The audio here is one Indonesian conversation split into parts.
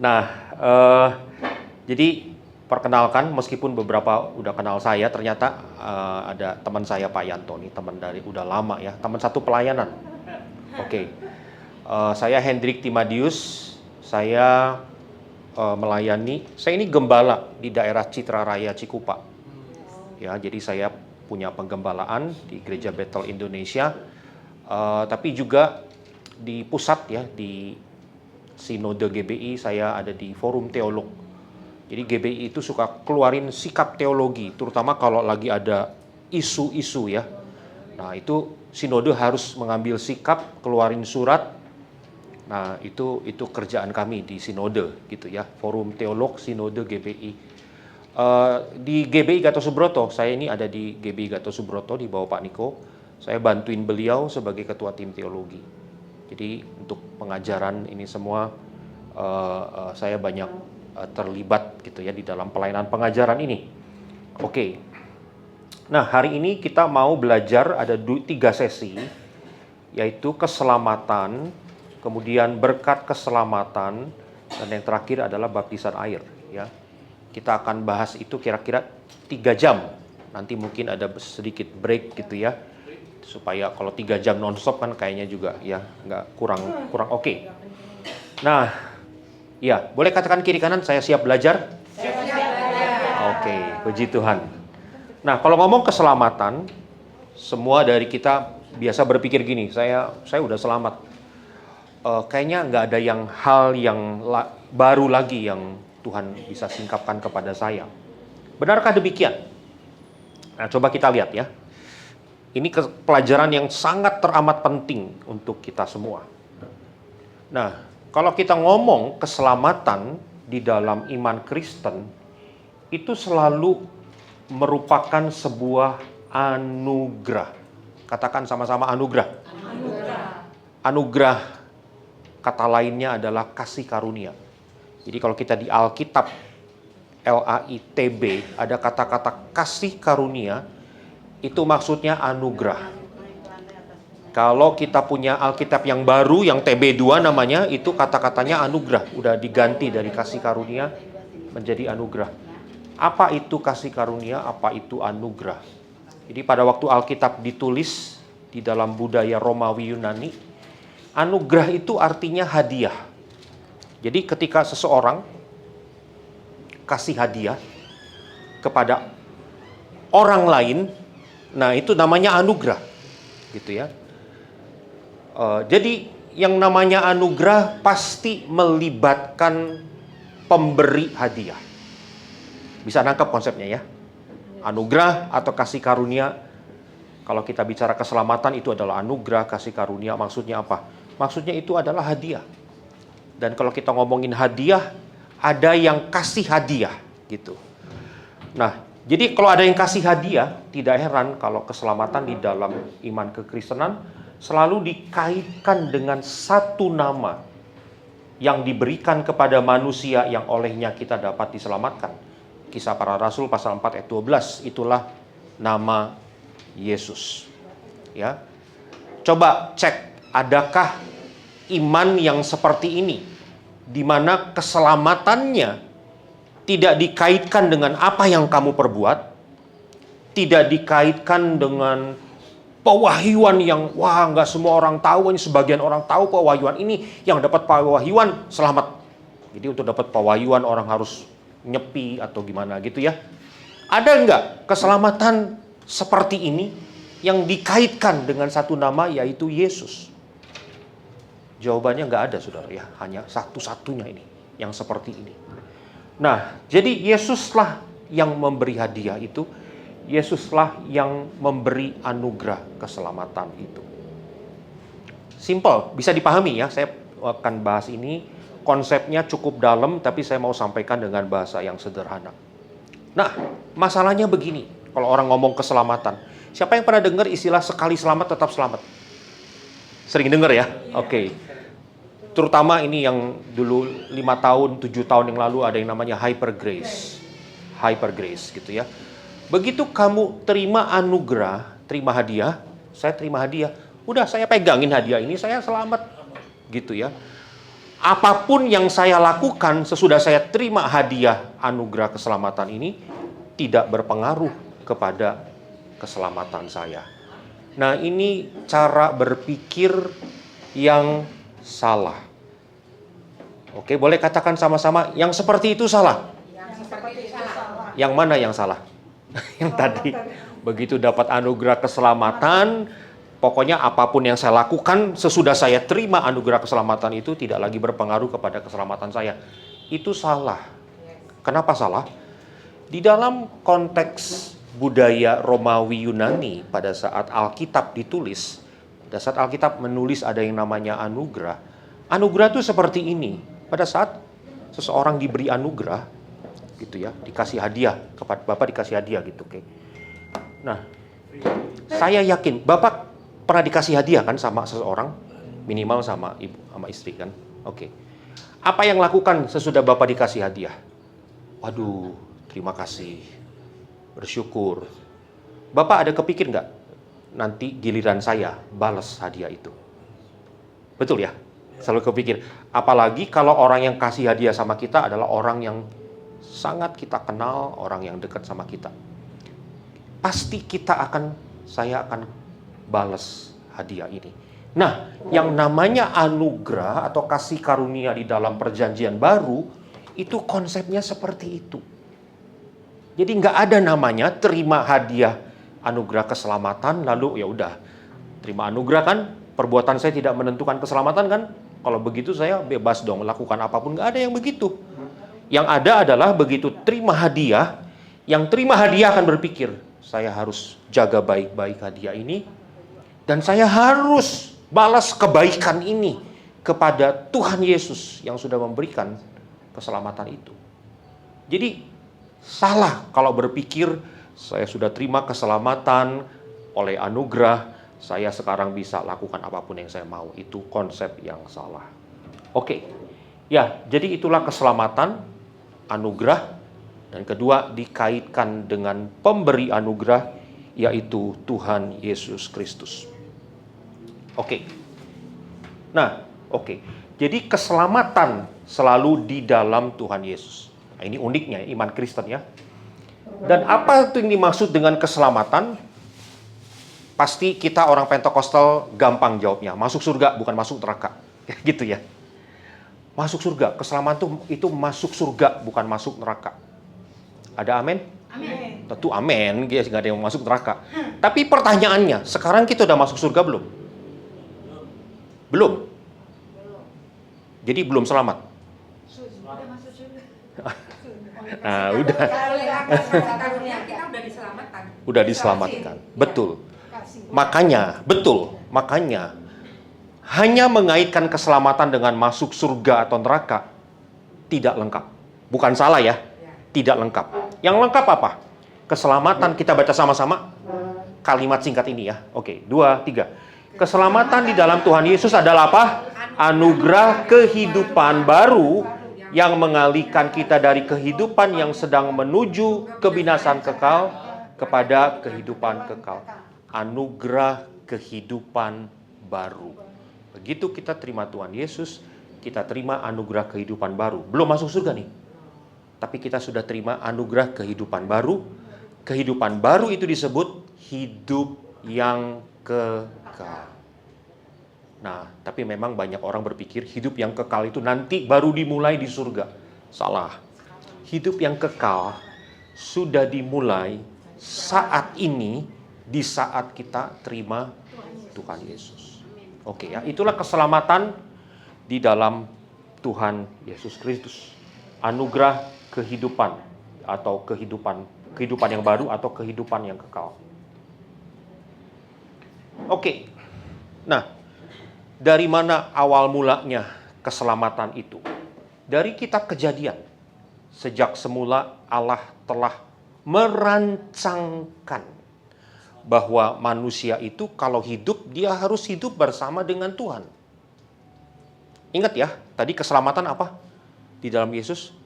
Nah, eh, jadi perkenalkan, meskipun beberapa udah kenal saya, ternyata ada teman saya Pak Yanto nih, teman dari udah lama ya, teman satu pelayanan. Oke, saya Hendrik Timadius, saya melayani, saya ini gembala di daerah Citra Raya Cikupa. Ya, jadi saya punya penggembalaan di Gereja Bethel Indonesia, tapi juga di pusat ya, di Sinode GBI, saya ada di Forum Teolog. Jadi GBI itu suka keluarin sikap teologi, terutama kalau lagi ada isu-isu ya. Nah, itu Sinode harus mengambil sikap, keluarin surat. Nah, itu kerjaan kami di Sinode gitu ya, Forum Teolog Sinode GBI. Di GBI Gatot Subroto, saya ini ada di GBI Gatot Subroto di bawah Pak Niko. Saya bantuin beliau sebagai ketua tim teologi. Jadi untuk pengajaran ini semua saya banyak terlibat gitu ya di dalam pelayanan pengajaran ini. Oke. Nah, hari ini kita mau belajar ada 3 sesi, yaitu keselamatan, kemudian berkat keselamatan, dan yang terakhir adalah baptisan air ya. Kita akan bahas itu kira-kira 3 jam. Nanti mungkin ada sedikit break gitu ya, supaya kalau 3 jam nonstop kan kayaknya juga ya nggak kurang oke. Nah, ya boleh katakan kiri kanan, saya siap belajar. Siap belajar. Oke, puji Tuhan. Nah, kalau ngomong keselamatan, semua dari kita biasa berpikir gini, saya udah selamat. Kayaknya nggak ada hal yang baru lagi yang Tuhan bisa singkapkan kepada saya. Benarkah demikian? Nah, coba kita lihat ya. Ini pelajaran yang sangat teramat penting untuk kita semua. Nah, kalau kita ngomong keselamatan di dalam iman Kristen, itu selalu merupakan sebuah anugerah. Katakan sama-sama anugerah. Anugerah. Anugerah, kata lainnya adalah kasih karunia. Jadi kalau kita di Alkitab, LAITB, ada kata-kata kasih karunia, itu maksudnya anugerah. Kalau kita punya Alkitab yang baru, yang TB2 namanya, itu kata-katanya anugerah. Udah diganti dari kasih karunia menjadi anugerah. Apa itu kasih karunia? Apa itu anugerah? Jadi pada waktu Alkitab ditulis di dalam budaya Romawi Yunani, anugerah itu artinya hadiah. Jadi ketika seseorang kasih hadiah kepada orang lain, nah itu namanya anugerah, gitu ya. Jadi yang namanya anugerah pasti melibatkan pemberi hadiah. Bisa nangkep konsepnya ya? Anugerah atau kasih karunia. Kalau kita bicara keselamatan itu adalah anugerah, kasih karunia. Maksudnya apa? Maksudnya itu adalah hadiah. Dan kalau kita ngomongin hadiah, ada yang kasih hadiah gitu. Nah, jadi kalau ada yang kasih hadiah, tidak heran kalau keselamatan di dalam iman kekristenan selalu dikaitkan dengan satu nama yang diberikan kepada manusia yang olehnya kita dapat diselamatkan. Kisah Para Rasul pasal 4 ayat 12, itulah nama Yesus. Ya. Coba cek, adakah iman yang seperti ini, di mana keselamatannya tidak dikaitkan dengan apa yang kamu perbuat, tidak dikaitkan dengan pewahyuan yang nggak semua orang tahu, ini sebagian orang tahu pewahyuan ini, yang dapat pewahyuan selamat. Jadi untuk dapat pewahyuan orang harus nyepi atau gimana gitu ya. Ada nggak keselamatan seperti ini yang dikaitkan dengan satu nama, yaitu Yesus? Jawabannya nggak ada, saudara ya. Hanya satu-satunya ini yang seperti ini. Nah, jadi Yesuslah yang memberi hadiah itu. Yesuslah yang memberi anugerah keselamatan itu. Simple, bisa dipahami ya. Saya akan bahas ini. Konsepnya cukup dalam, tapi saya mau sampaikan dengan bahasa yang sederhana. Nah, masalahnya begini. Kalau orang ngomong keselamatan, siapa yang pernah dengar istilah sekali selamat tetap selamat? Sering dengar ya? Oke. Terutama ini yang dulu 5 tahun, 7 tahun yang lalu ada yang namanya hyper grace. Hyper grace gitu ya. Begitu kamu terima anugerah, terima hadiah, saya terima hadiah, udah saya pegangin hadiah ini, saya selamat gitu ya. Apapun yang saya lakukan sesudah saya terima hadiah anugerah keselamatan ini tidak berpengaruh kepada keselamatan saya. Nah, ini cara berpikir yang salah. Oke, boleh katakan sama-sama, yang seperti itu salah. Yang mana yang salah? Yang tadi, begitu dapat anugerah keselamatan, pokoknya apapun yang saya lakukan sesudah saya terima anugerah keselamatan itu tidak lagi berpengaruh kepada keselamatan saya. Itu salah. Kenapa salah? Di dalam konteks budaya Romawi Yunani pada saat Alkitab ditulis, pada saat Alkitab menulis ada yang namanya anugerah. Anugerah itu seperti ini. Pada saat seseorang diberi anugerah, gitu ya, dikasih hadiah, kepada Bapak dikasih hadiah gitu, oke. Nah, saya yakin Bapak pernah dikasih hadiah kan sama seseorang, minimal sama ibu, sama istri kan, oke. Apa yang lakukan sesudah Bapak dikasih hadiah? Waduh, terima kasih, bersyukur. Bapak ada kepikir nggak nanti giliran saya balas hadiah itu? Betul ya? Selalu kepikir. Apalagi kalau orang yang kasih hadiah sama kita adalah orang yang sangat kita kenal, orang yang dekat sama kita. Pasti saya akan balas hadiah ini. Nah, yang namanya anugerah atau kasih karunia di dalam perjanjian baru, itu konsepnya seperti itu. Jadi nggak ada namanya terima hadiah anugerah keselamatan, lalu ya udah terima anugerah kan, perbuatan saya tidak menentukan keselamatan kan. Kalau begitu saya bebas dong melakukan apapun, nggak ada yang begitu. Yang ada adalah begitu terima hadiah, yang terima hadiah akan berpikir, saya harus jaga baik-baik hadiah ini, dan saya harus balas kebaikan ini kepada Tuhan Yesus yang sudah memberikan keselamatan itu. Jadi salah kalau berpikir saya sudah terima keselamatan oleh anugerah, saya sekarang bisa lakukan apapun yang saya mau. Itu konsep yang salah. Oke. Ya, jadi itulah keselamatan, anugerah, dan kedua dikaitkan dengan pemberi anugerah, yaitu Tuhan Yesus Kristus. Oke. Nah, oke. Jadi keselamatan selalu di dalam Tuhan Yesus. Nah, ini uniknya iman Kristen ya. Dan apa itu yang dimaksud dengan keselamatan? Pasti kita orang Pentekostal gampang jawabnya. Masuk surga, bukan masuk neraka. Gitu ya. Masuk surga, keselamatan itu masuk surga, bukan masuk neraka. Ada amin? Amin. Tentu amin, nggak ada yang masuk neraka. Tapi pertanyaannya, sekarang kita udah masuk surga belum? Belum. Jadi belum selamat. Sudah masuk surga. Nah, udah. Kita udah diselamatkan. Udah diselamatkan. Betul. Makanya hanya mengaitkan keselamatan dengan masuk surga atau neraka tidak lengkap. Bukan salah ya, tidak lengkap. Yang lengkap apa? Keselamatan, kita baca sama-sama kalimat singkat ini ya. Oke, 2, 3. Keselamatan di dalam Tuhan Yesus adalah apa? Anugerah kehidupan baru yang mengalihkan kita dari kehidupan yang sedang menuju kebinasan kekal kepada kehidupan kekal. Anugerah kehidupan baru. Begitu kita terima Tuhan Yesus, kita terima anugerah kehidupan baru. Belum masuk surga nih, tapi kita sudah terima anugerah kehidupan baru. Kehidupan baru itu disebut hidup yang kekal. Nah, tapi memang banyak orang berpikir hidup yang kekal itu nanti baru dimulai di surga. Salah. Hidup yang kekal sudah dimulai saat ini, di saat kita terima Tuhan Yesus. Oke ya, itulah keselamatan di dalam Tuhan Yesus Kristus. Anugerah kehidupan atau kehidupan yang baru atau kehidupan yang kekal. Oke. Nah, dari mana awal mulanya keselamatan itu? Dari kitab Kejadian. Sejak semula Allah telah merancangkan bahwa manusia itu kalau hidup, dia harus hidup bersama dengan Tuhan. Ingat ya, tadi keselamatan apa? Di dalam Yesus,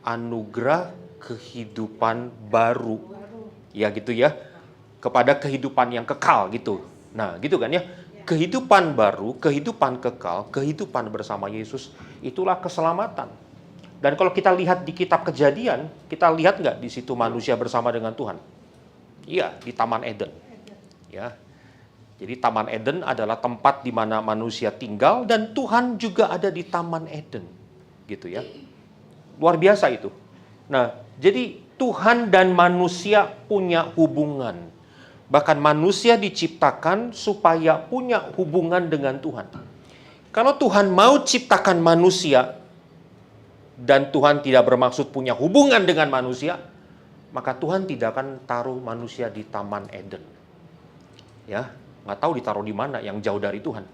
anugerah kehidupan baru. Ya gitu ya, kepada kehidupan yang kekal gitu. Nah gitu kan ya, kehidupan baru, kehidupan kekal, kehidupan bersama Yesus, itulah keselamatan. Dan kalau kita lihat di kitab Kejadian, kita lihat nggak di situ manusia bersama dengan Tuhan? Iya, di Taman Eden. Ya. Jadi Taman Eden adalah tempat di mana manusia tinggal dan Tuhan juga ada di Taman Eden. Gitu ya. Luar biasa itu. Nah, jadi Tuhan dan manusia punya hubungan. Bahkan manusia diciptakan supaya punya hubungan dengan Tuhan. Kalau Tuhan mau ciptakan manusia dan Tuhan tidak bermaksud punya hubungan dengan manusia, maka Tuhan tidak akan taruh manusia di Taman Eden. Ya, nggak tahu ditaruh di mana yang jauh dari Tuhan.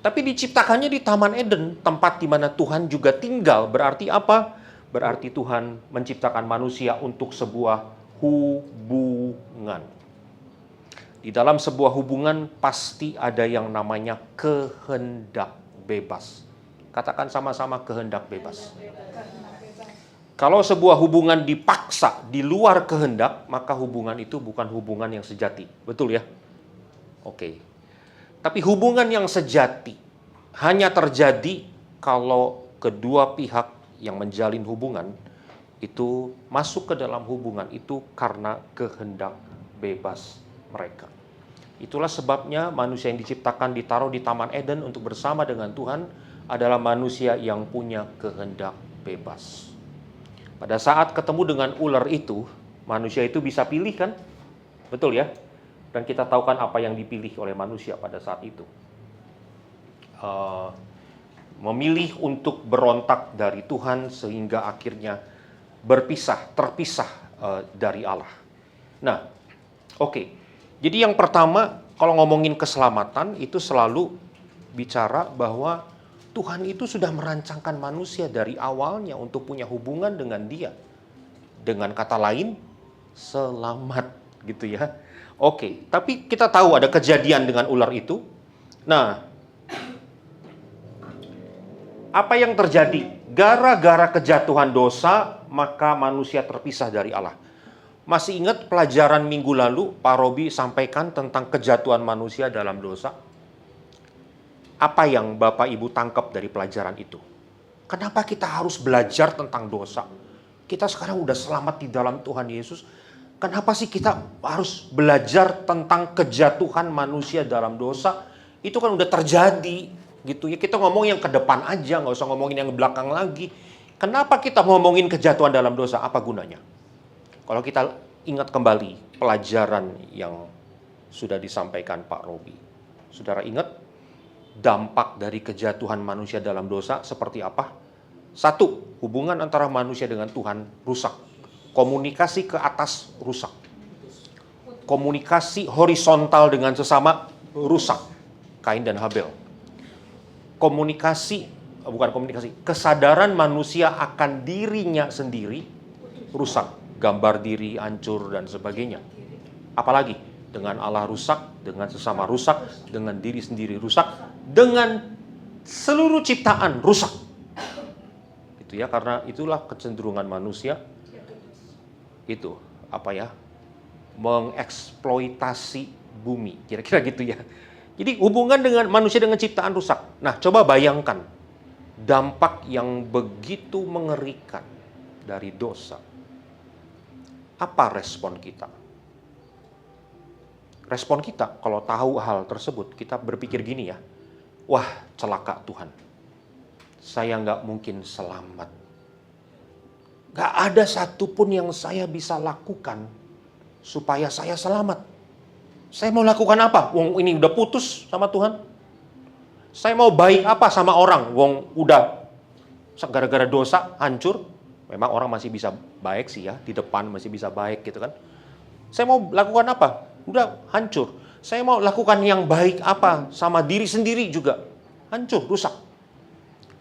Tapi diciptakannya di Taman Eden, tempat di mana Tuhan juga tinggal. Berarti apa? Berarti Tuhan menciptakan manusia untuk sebuah hubungan. Di dalam sebuah hubungan pasti ada yang namanya kehendak bebas. Katakan sama-sama kehendak bebas. Kalau sebuah hubungan dipaksa di luar kehendak, maka hubungan itu bukan hubungan yang sejati. Betul ya? Oke. Tapi hubungan yang sejati hanya terjadi kalau kedua pihak yang menjalin hubungan itu masuk ke dalam hubungan itu karena kehendak bebas mereka. Itulah sebabnya manusia yang diciptakan ditaruh di Taman Eden untuk bersama dengan Tuhan adalah manusia yang punya kehendak bebas. Pada saat ketemu dengan ular itu, manusia itu bisa pilih kan? Betul ya? Dan kita tahu kan apa yang dipilih oleh manusia pada saat itu. Memilih untuk berontak dari Tuhan sehingga akhirnya terpisah dari Allah. Nah, oke. Jadi yang pertama, kalau ngomongin keselamatan itu selalu bicara bahwa Tuhan itu sudah merancangkan manusia dari awalnya untuk punya hubungan dengan Dia. Dengan kata lain, selamat gitu ya. Oke, tapi kita tahu ada kejadian dengan ular itu. Nah, apa yang terjadi? Gara-gara kejatuhan dosa, maka manusia terpisah dari Allah. Masih ingat pelajaran minggu lalu, Pak Robi sampaikan tentang kejatuhan manusia dalam dosa? Apa yang Bapak Ibu tangkap dari pelajaran itu? Kenapa kita harus belajar tentang dosa? Kita sekarang udah selamat di dalam Tuhan Yesus. Kenapa sih kita harus belajar tentang kejatuhan manusia dalam dosa? Itu kan udah terjadi gitu ya. Kita ngomong yang ke depan aja, nggak usah ngomongin yang belakang lagi. Kenapa kita ngomongin kejatuhan dalam dosa? Apa gunanya? Kalau kita ingat kembali pelajaran yang sudah disampaikan Pak Robi. Saudara ingat? Dampak dari kejatuhan manusia dalam dosa seperti apa? Satu, hubungan antara manusia dengan Tuhan rusak. Komunikasi ke atas rusak. Komunikasi horizontal dengan sesama rusak. Kain dan Habel. Kesadaran manusia akan dirinya sendiri rusak. Gambar diri hancur dan sebagainya. Apalagi? Dengan Allah rusak, dengan sesama rusak, dengan diri sendiri rusak, dengan seluruh ciptaan rusak. Itu ya, karena itulah kecenderungan manusia. Itu apa ya? Mengeksploitasi bumi, kira-kira gitu ya. Jadi hubungan dengan manusia dengan ciptaan rusak. Nah, coba bayangkan dampak yang begitu mengerikan dari dosa. Apa respon kita? Respon kita kalau tahu hal tersebut, kita berpikir gini ya, wah celaka Tuhan, saya nggak mungkin selamat. Nggak ada satupun yang saya bisa lakukan supaya saya selamat. Saya mau lakukan apa? Wong ini udah putus sama Tuhan. Saya mau baik apa sama orang? Wong udah gara-gara dosa hancur. Memang orang masih bisa baik sih ya, di depan masih bisa baik gitu kan. Saya mau lakukan apa? Udah hancur. Saya mau lakukan yang baik apa sama diri sendiri juga hancur, rusak.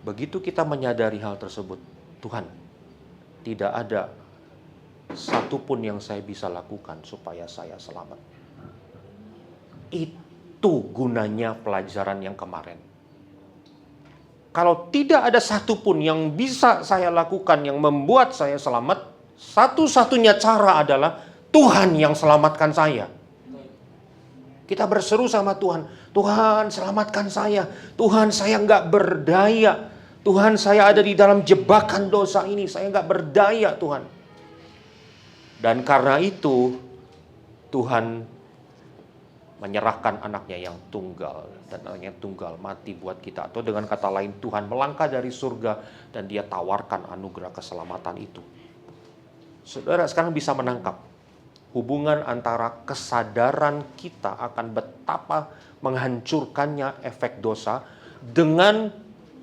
Begitu kita menyadari hal tersebut, Tuhan, tidak ada satupun yang saya bisa lakukan supaya saya selamat. Itu gunanya pelajaran yang kemarin. Kalau tidak ada satupun yang bisa saya lakukan yang membuat saya selamat, satu-satunya cara adalah Tuhan yang selamatkan saya. Kita berseru sama Tuhan, Tuhan selamatkan saya. Tuhan, saya nggak berdaya. Tuhan, saya ada di dalam jebakan dosa ini, saya nggak berdaya Tuhan. Dan karena itu, Tuhan menyerahkan anaknya yang tunggal, dan anaknya tunggal mati buat kita. Atau dengan kata lain, Tuhan melangkah dari surga dan dia tawarkan anugerah keselamatan itu. Saudara sekarang bisa menangkap hubungan antara kesadaran kita akan betapa menghancurkannya efek dosa dengan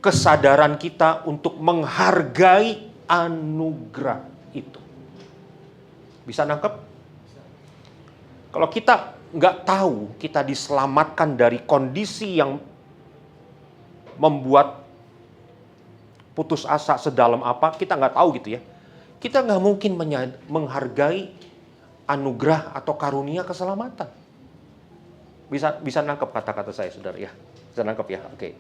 kesadaran kita untuk menghargai anugerah itu. Bisa nangkep? Kalau kita nggak tahu kita diselamatkan dari kondisi yang membuat putus asa sedalam apa, kita nggak tahu gitu ya. Kita nggak mungkin menghargai anugerah atau karunia keselamatan. Bisa nangkep kata-kata saya, saudara ya? Bisa nangkep ya? Oke.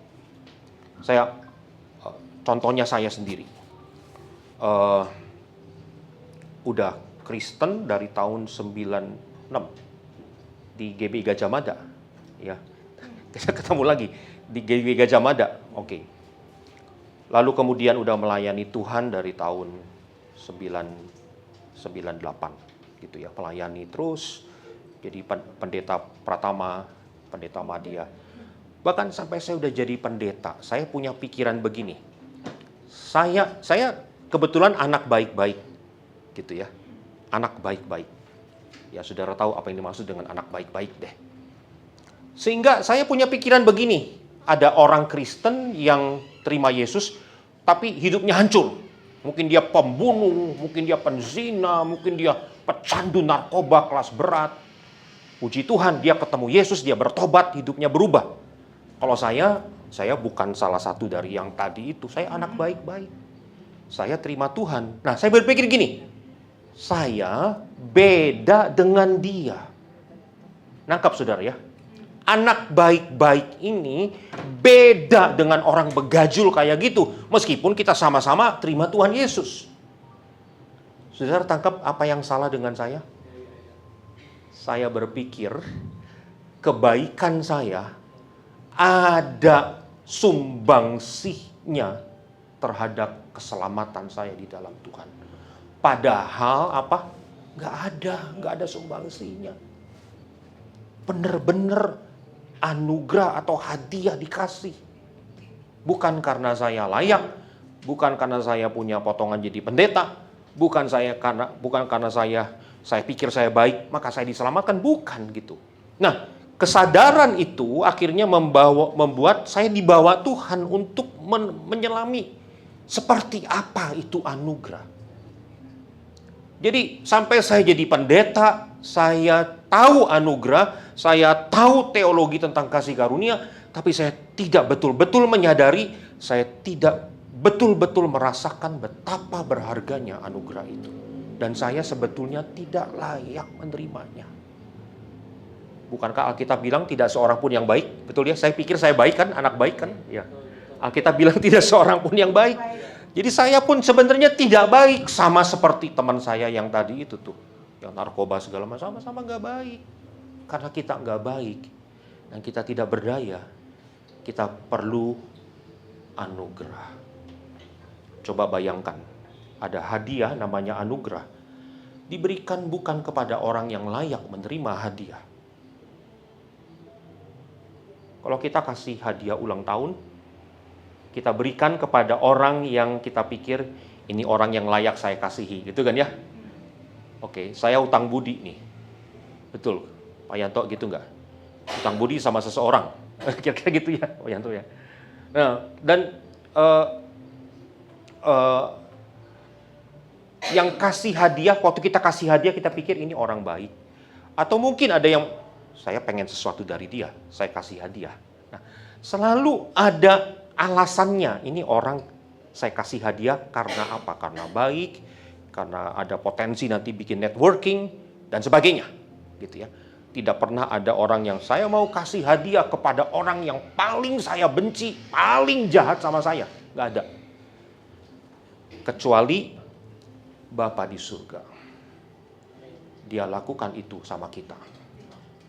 Contohnya saya sendiri. Udah Kristen dari tahun 96 di GBI Gajah Mada, ya. Kita ketemu lagi di GBI Gajah Mada, oke. Lalu kemudian udah melayani Tuhan dari tahun 98, gitu ya, melayani terus, jadi pendeta Pratama, pendeta Madya. Bahkan sampai saya udah jadi pendeta, saya punya pikiran begini. Saya kebetulan anak baik-baik, gitu ya, anak baik-baik. Ya, saudara tahu apa yang dimaksud dengan anak baik-baik deh. Sehingga saya punya pikiran begini, ada orang Kristen yang terima Yesus, tapi hidupnya hancur. Mungkin dia pembunuh, mungkin dia penzina, mungkin dia pecandu narkoba kelas berat. Puji Tuhan, dia ketemu Yesus, dia bertobat, hidupnya berubah. Kalau saya bukan salah satu dari yang tadi itu, saya anak baik-baik. Saya terima Tuhan. Nah, saya berpikir gini, saya beda dengan dia. Nangkap saudara ya? Anak baik-baik ini beda dengan orang begajul kayak gitu. Meskipun kita sama-sama terima Tuhan Yesus. Saudara tangkap apa yang salah dengan saya? Saya berpikir kebaikan saya ada sumbangsihnya terhadap keselamatan saya di dalam Tuhan. Padahal apa? Nggak ada sumbangsihnya. Bener-bener anugerah atau hadiah dikasih. Bukan karena saya layak, bukan karena saya punya potongan jadi pendeta, bukan karena saya pikir saya baik, maka saya diselamatkan, bukan gitu. Nah, kesadaran itu akhirnya membuat saya dibawa Tuhan untuk menyelami seperti apa itu anugerah. Jadi sampai saya jadi pendeta, saya tahu anugerah, saya tahu teologi tentang kasih karunia, tapi saya tidak betul-betul menyadari, saya tidak betul-betul merasakan betapa berharganya anugerah itu. Dan saya sebetulnya tidak layak menerimanya. Bukankah Alkitab bilang tidak seorang pun yang baik? Betul ya, saya pikir saya baik kan, anak baik kan? Ya. Alkitab bilang tidak seorang pun yang baik. Jadi saya pun sebenarnya tidak baik, sama seperti teman saya yang tadi itu tuh, yang narkoba segala macam, sama-sama nggak baik. Karena kita nggak baik dan kita tidak berdaya, kita perlu anugerah. Coba bayangkan, ada hadiah namanya anugerah, diberikan bukan kepada orang yang layak menerima hadiah. Kalau kita kasih hadiah ulang tahun, kita berikan kepada orang yang kita pikir ini orang yang layak saya kasihi, gitu kan ya? Oke, saya utang budi nih. Betul, Pak Yanto gitu nggak? Utang budi sama seseorang, kira-kira gitu ya, Pak Yanto ya. Nah, dan yang kasih hadiah, waktu kita kasih hadiah kita pikir ini orang baik. Atau mungkin ada yang saya pengen sesuatu dari dia, saya kasih hadiah. Nah, selalu ada alasannya, ini orang saya kasih hadiah karena apa? Karena baik, karena ada potensi nanti bikin networking, dan sebagainya. Gitu ya. Tidak pernah ada orang yang saya mau kasih hadiah kepada orang yang paling saya benci, paling jahat sama saya. Nggak ada. Kecuali Bapa di surga. Dia lakukan itu sama kita.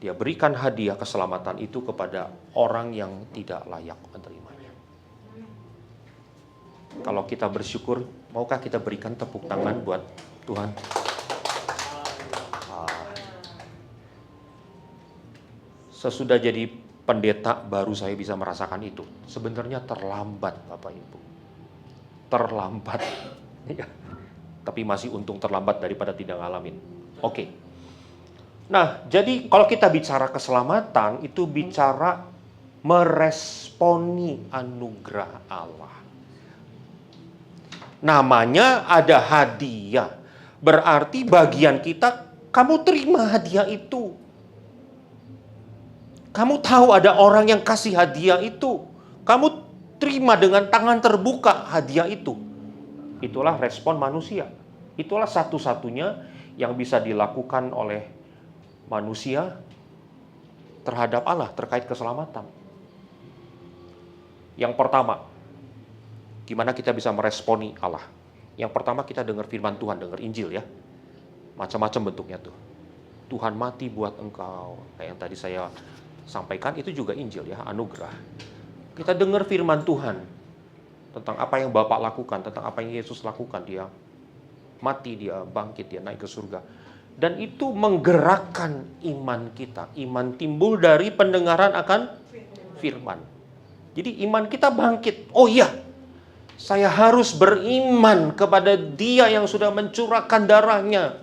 Dia berikan hadiah keselamatan itu kepada orang yang tidak layak menerimanya. Kalau kita bersyukur, maukah kita berikan tepuk tangan buat Tuhan? Sesudah jadi pendeta baru saya bisa merasakan itu. Sebenarnya terlambat Bapak Ibu. Terlambat. Ya. Tapi masih untung terlambat daripada tidak ngalamin. Oke. Nah, jadi kalau kita bicara keselamatan, itu bicara meresponi anugerah Allah. Namanya ada hadiah. Berarti bagian kita, kamu terima hadiah itu. Kamu tahu ada orang yang kasih hadiah itu. Kamu terima dengan tangan terbuka hadiah itu. Itulah respon manusia. Itulah satu-satunya yang bisa dilakukan oleh manusia terhadap Allah terkait keselamatan. Yang pertama, gimana kita bisa meresponi Allah? Yang pertama kita dengar firman Tuhan, dengar Injil ya. Macam-macam bentuknya tuh. Tuhan mati buat engkau. Kayak yang tadi saya sampaikan itu juga Injil ya, anugerah. Kita dengar firman Tuhan tentang apa yang Bapak lakukan, tentang apa yang Yesus lakukan. Dia mati, dia bangkit, dia naik ke surga. Dan itu menggerakkan iman kita. Iman timbul dari pendengaran akan firman. Jadi iman kita bangkit. Oh iya, saya harus beriman kepada Dia yang sudah mencurahkan darahnya.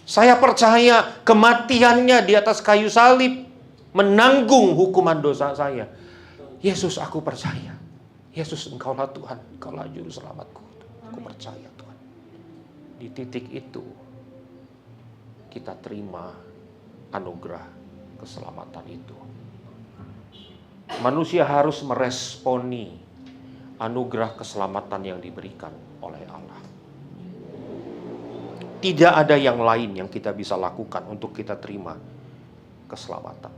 Saya percaya kematiannya di atas kayu salib menanggung hukuman dosa saya. Yesus, aku percaya. Yesus, engkaulah Tuhan, engkaulah juru selamatku. Aku percaya Tuhan. Di titik itu kita terima anugerah keselamatan itu. Manusia harus meresponi anugerah keselamatan yang diberikan oleh Allah. Tidak ada yang lain yang kita bisa lakukan untuk kita terima keselamatan.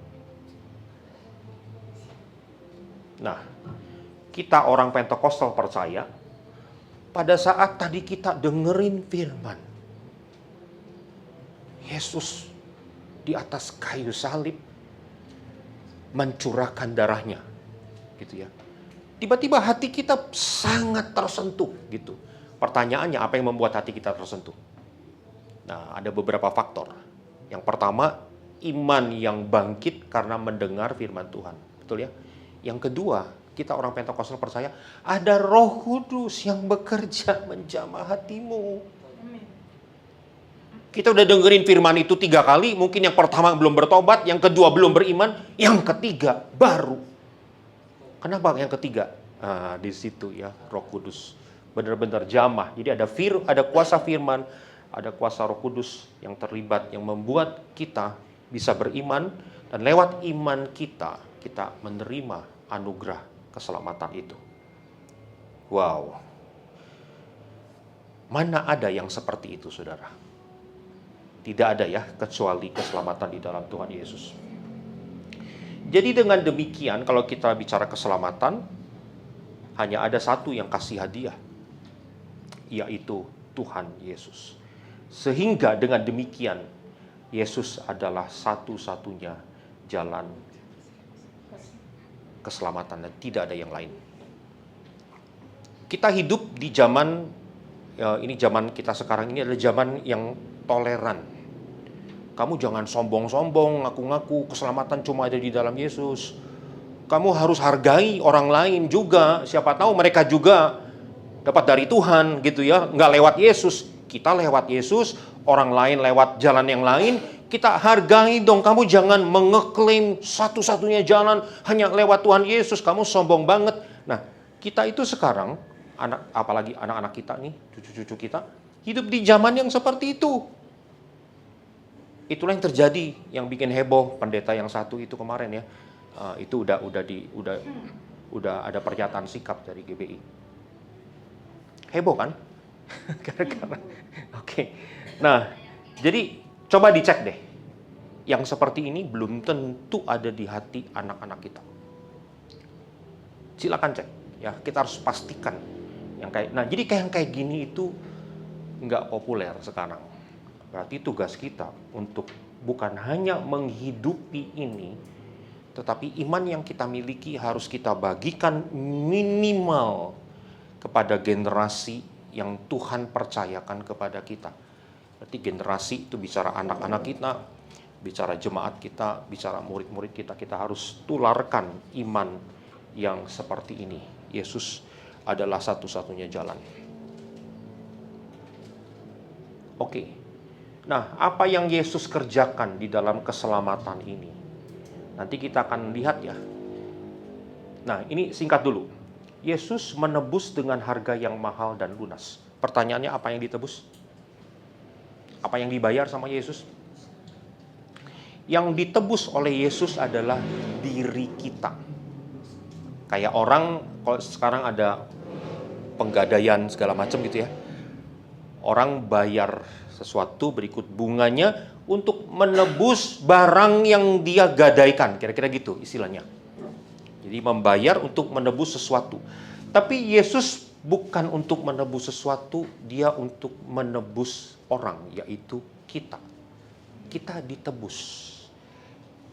Nah, kita orang Pentekostal percaya pada saat tadi kita dengerin firman Yesus di atas kayu salib mencurahkan darahnya, gitu ya. Tiba-tiba hati kita sangat tersentuh, gitu. Pertanyaannya, apa yang membuat hati kita tersentuh? Nah, ada beberapa faktor. Yang pertama, iman yang bangkit karena mendengar firman Tuhan, betul ya? Yang kedua, kita orang Pentekostal percaya ada Roh Kudus yang bekerja menjamah hatimu. Kita udah dengerin firman itu 3 kali, mungkin yang pertama belum bertobat, yang kedua belum beriman, yang ketiga baru. Kenapa yang ketiga? Nah, di situ ya Roh Kudus benar-benar jamah. Jadi ada kuasa firman, ada kuasa Roh Kudus yang terlibat, yang membuat kita bisa beriman, dan lewat iman kita menerima anugerah keselamatan itu. Wow. Mana ada yang seperti itu, saudara? Tidak ada ya, kecuali keselamatan di dalam Tuhan Yesus. Jadi dengan demikian, kalau kita bicara keselamatan, hanya ada satu yang kasih hadiah, yaitu Tuhan Yesus. Sehingga dengan demikian, Yesus adalah satu-satunya jalan keselamatan dan tidak ada yang lain. Kita hidup di zaman, ini zaman kita sekarang ini adalah zaman yang toleran. Kamu jangan sombong-sombong, ngaku-ngaku keselamatan cuma ada di dalam Yesus. Kamu harus hargai orang lain juga. Siapa tahu mereka juga dapat dari Tuhan gitu ya. Nggak lewat Yesus. Kita lewat Yesus, orang lain lewat jalan yang lain. Kita hargai dong. Kamu jangan mengeklaim satu-satunya jalan hanya lewat Tuhan Yesus. Kamu sombong banget. Nah, kita itu sekarang, apalagi anak-anak kita nih, cucu-cucu kita, hidup di zaman yang seperti itu. Itulah yang terjadi, yang bikin heboh pendeta yang satu itu kemarin ya. Itu udah ada pernyataan sikap dari GBI. Heboh kan? Gara-gara. Oke. Nah, jadi coba dicek deh. Yang seperti ini belum tentu ada di hati anak-anak kita. Silakan cek ya, kita harus pastikan jadi kayak gini itu nggak populer sekarang. Berarti tugas kita untuk bukan hanya menghidupi ini, tetapi iman yang kita miliki harus kita bagikan minimal kepada generasi yang Tuhan percayakan kepada kita. Berarti generasi itu bicara anak-anak kita, bicara jemaat kita, bicara murid-murid kita. Kita harus tularkan iman yang seperti ini. Yesus adalah satu-satunya jalan. Oke. Nah, apa yang Yesus kerjakan di dalam keselamatan ini? Nanti kita akan lihat ya. Nah, ini singkat dulu. Yesus menebus dengan harga yang mahal dan lunas. Pertanyaannya, apa yang ditebus? Apa yang dibayar sama Yesus? Yang ditebus oleh Yesus adalah diri kita. Kayak orang, kalau sekarang ada penggadaian segala macam gitu ya. Orang bayar sesuatu berikut bunganya untuk menebus barang yang dia gadaikan. Kira-kira gitu istilahnya. Jadi membayar untuk menebus sesuatu. Tapi Yesus bukan untuk menebus sesuatu, dia untuk menebus orang, yaitu kita. Kita ditebus.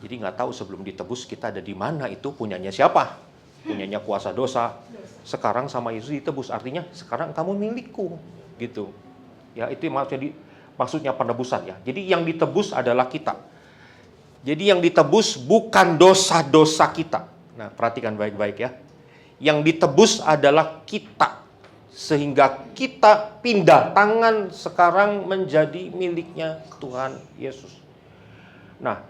Jadi nggak tahu sebelum ditebus kita ada di mana, itu punyanya siapa? Punyanya kuasa dosa. Sekarang sama Yesus ditebus, artinya sekarang kamu milikku, gitu. Ya itu maksudnya penebusan ya. Jadi yang ditebus adalah kita. Jadi yang ditebus bukan dosa-dosa kita. Nah, perhatikan baik-baik ya. Yang ditebus adalah kita. Sehingga kita pindah tangan sekarang menjadi miliknya Tuhan Yesus. Nah,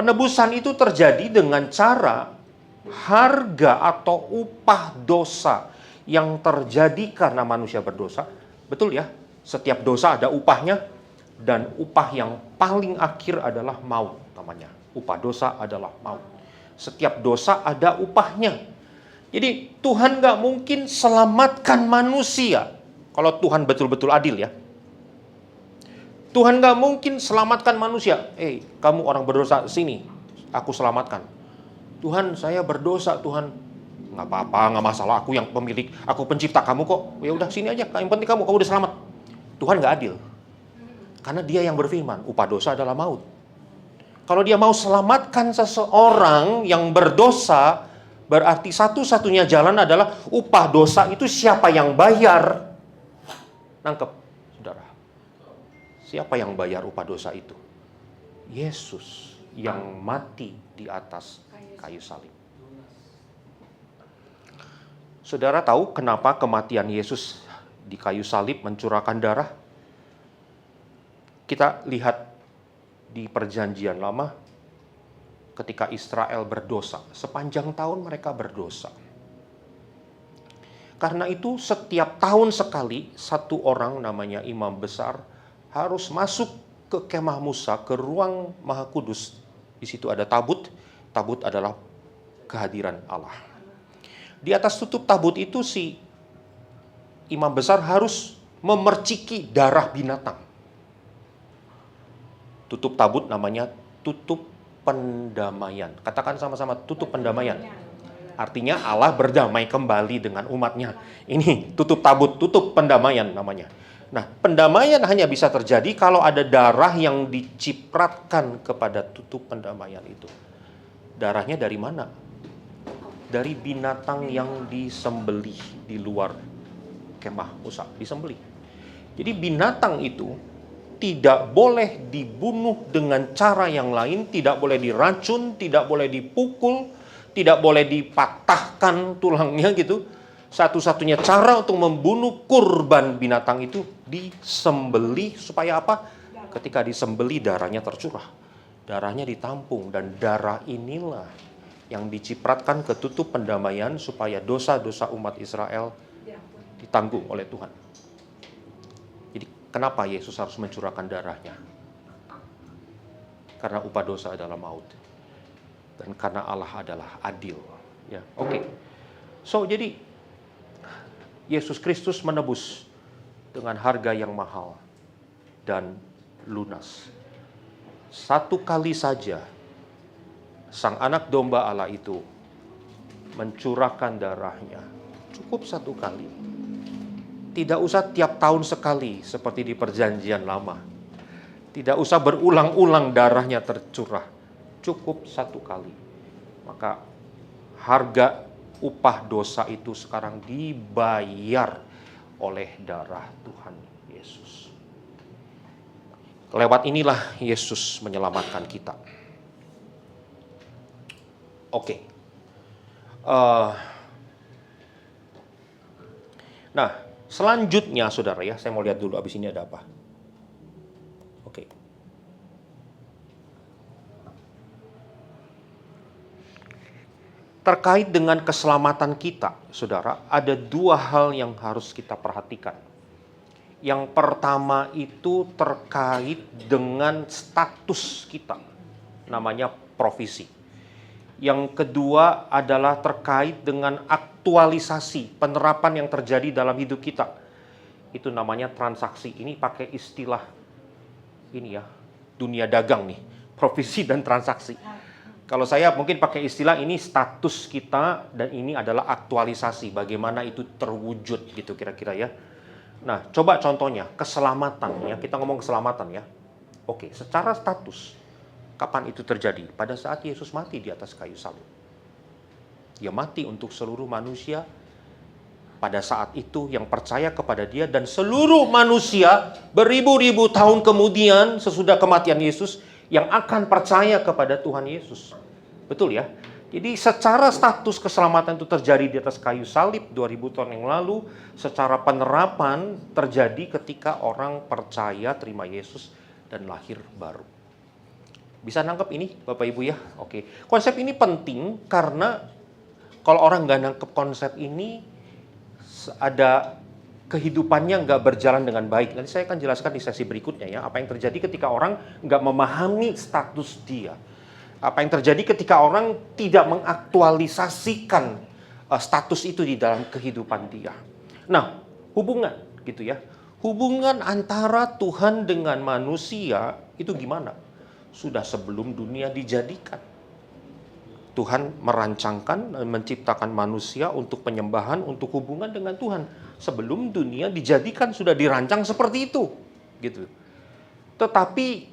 penebusan itu terjadi dengan cara harga atau upah dosa yang terjadi karena manusia berdosa. Betul ya? Setiap dosa ada upahnya, dan upah yang paling akhir adalah maut namanya. Upah dosa adalah maut. Setiap dosa ada upahnya. Jadi Tuhan gak mungkin selamatkan manusia kalau Tuhan betul-betul adil ya. Tuhan gak mungkin selamatkan manusia. Kamu orang berdosa, sini, aku selamatkan. Tuhan, saya berdosa, Tuhan. Gak apa-apa, gak masalah, aku yang pemilik, aku pencipta kamu kok. Ya udah sini aja, yang penting kamu udah selamat. Tuhan gak adil. Karena dia yang berfirman, upah dosa adalah maut. Kalau dia mau selamatkan seseorang yang berdosa, berarti satu-satunya jalan adalah upah dosa itu siapa yang bayar. Nangkep, saudara. Siapa yang bayar upah dosa itu? Yesus yang mati di atas kayu salib. Saudara tahu kenapa kematian Yesus di kayu salib mencurahkan darah? Kita lihat di Perjanjian Lama, ketika Israel berdosa, sepanjang tahun mereka berdosa. Karena itu setiap tahun sekali satu orang namanya imam besar harus masuk ke kemah Musa, ke ruang Maha Kudus. Di situ ada tabut. Tabut adalah kehadiran Allah. Di atas tutup tabut itu si imam besar harus memerciki darah binatang. Tutup tabut namanya tutup pendamaian. Katakan sama-sama, tutup pendamaian. Artinya Allah berdamai kembali dengan umatnya. Ini tutup tabut, tutup pendamaian namanya. Nah, pendamaian hanya bisa terjadi kalau ada darah yang dicipratkan kepada tutup pendamaian itu. Darahnya dari mana? Dari binatang yang disembelih di luar kemah Musa, disembelih. Jadi binatang itu tidak boleh dibunuh dengan cara yang lain, tidak boleh diracun, tidak boleh dipukul, tidak boleh dipatahkan tulangnya gitu. Satu-satunya cara untuk membunuh kurban binatang itu disembelih, supaya apa? Ketika disembelih darahnya tercurah. Darahnya ditampung, dan darah inilah yang dicipratkan ke tutup pendamaian supaya dosa-dosa umat Israel ditanggung oleh Tuhan. Kenapa Yesus harus mencurahkan darahnya? Karena upah dosa adalah maut. Dan karena Allah adalah adil. Ya, oke. So, jadi Yesus Kristus menebus dengan harga yang mahal dan lunas. Satu kali saja Sang Anak Domba Allah itu mencurahkan darahnya. Cukup satu kali. Tidak usah tiap tahun sekali seperti di Perjanjian Lama. Tidak usah berulang-ulang darahnya tercurah. Cukup satu kali. Maka harga upah dosa itu sekarang dibayar oleh darah Tuhan Yesus. Lewat inilah Yesus menyelamatkan kita. Oke. Nah, selanjutnya saudara ya, saya mau lihat dulu abis ini ada apa. Oke. Terkait dengan keselamatan kita, saudara, ada dua hal yang harus kita perhatikan. Yang pertama itu terkait dengan status kita, namanya profesi. Yang kedua adalah terkait dengan aktualisasi penerapan yang terjadi dalam hidup kita. Itu namanya transaksi. Ini pakai istilah ini ya, dunia dagang nih, profesi dan transaksi. Kalau saya mungkin pakai istilah ini status kita dan ini adalah aktualisasi bagaimana itu terwujud gitu kira-kira ya. Nah, coba contohnya keselamatan ya, kita ngomong keselamatan ya. Oke, secara status kapan itu terjadi? Pada saat Yesus mati di atas kayu salib. Dia mati untuk seluruh manusia. Pada saat itu yang percaya kepada dia dan seluruh manusia beribu-ribu tahun kemudian sesudah kematian Yesus yang akan percaya kepada Tuhan Yesus. Betul ya? Jadi secara status keselamatan itu terjadi di atas kayu salib 2000 tahun yang lalu. Secara penerapan terjadi ketika orang percaya terima Yesus dan lahir baru. Bisa nangkep ini Bapak Ibu ya? Oke. Konsep ini penting karena kalau orang nggak nangkep konsep ini, ada kehidupannya nggak berjalan dengan baik. Nanti saya akan jelaskan di sesi berikutnya ya, apa yang terjadi ketika orang nggak memahami status dia. Apa yang terjadi ketika orang tidak mengaktualisasikan status itu di dalam kehidupan dia. Nah, hubungan gitu ya. Hubungan antara Tuhan dengan manusia itu gimana? Sudah sebelum dunia dijadikan. Tuhan merancangkan dan menciptakan manusia untuk penyembahan, untuk hubungan dengan Tuhan. Sebelum dunia dijadikan sudah dirancang seperti itu, gitu. Tetapi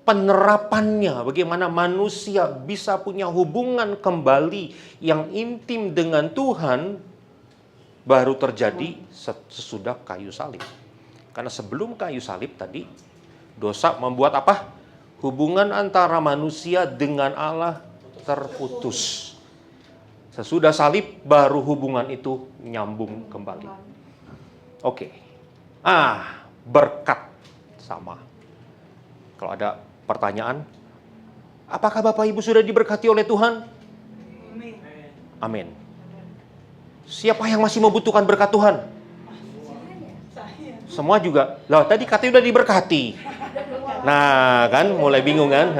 penerapannya, bagaimana manusia bisa punya hubungan kembali yang intim dengan Tuhan, baru terjadi sesudah kayu salib. Karena sebelum kayu salib tadi, dosa membuat apa? Hubungan antara manusia dengan Allah terputus. Sesudah salib baru hubungan itu nyambung kembali. Oke. Berkat sama. Kalau ada pertanyaan, apakah Bapak Ibu sudah diberkati oleh Tuhan? Amin. Siapa yang masih membutuhkan berkat Tuhan? Semua juga. Loh, tadi katanya udah diberkati. Nah, kan mulai bingung kan?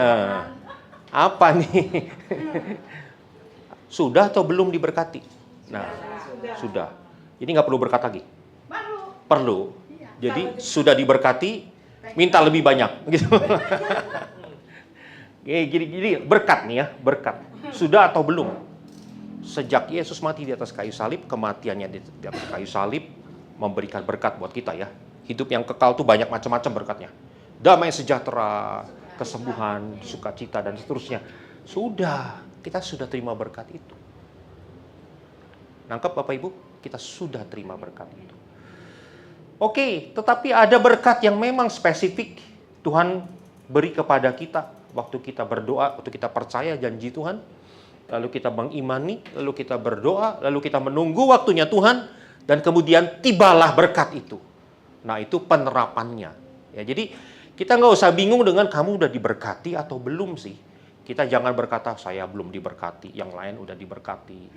Apa nih? Sudah atau belum diberkati? Nah, sudah. Jadi nggak perlu berkat lagi? Perlu. Jadi sudah diberkati, minta lebih banyak. Gitu. Jadi berkat nih ya, berkat. Sudah atau belum? Sejak Yesus mati di atas kayu salib, kematiannya di atas kayu salib memberikan berkat buat kita ya. Hidup yang kekal tuh banyak macam-macam berkatnya. Damai sejahtera, kesembuhan, sukacita dan seterusnya. Kita sudah terima berkat itu. Nangkep Bapak Ibu? Kita sudah terima berkat itu. Oke, tetapi ada berkat yang memang spesifik Tuhan beri kepada kita waktu kita berdoa, waktu kita percaya janji Tuhan, lalu kita mengimani, lalu kita berdoa, lalu kita menunggu waktunya Tuhan, dan kemudian tibalah berkat itu. Nah, itu penerapannya. Ya, jadi kita nggak usah bingung dengan kamu udah diberkati atau belum sih. Kita jangan berkata, saya belum diberkati, yang lain udah diberkati.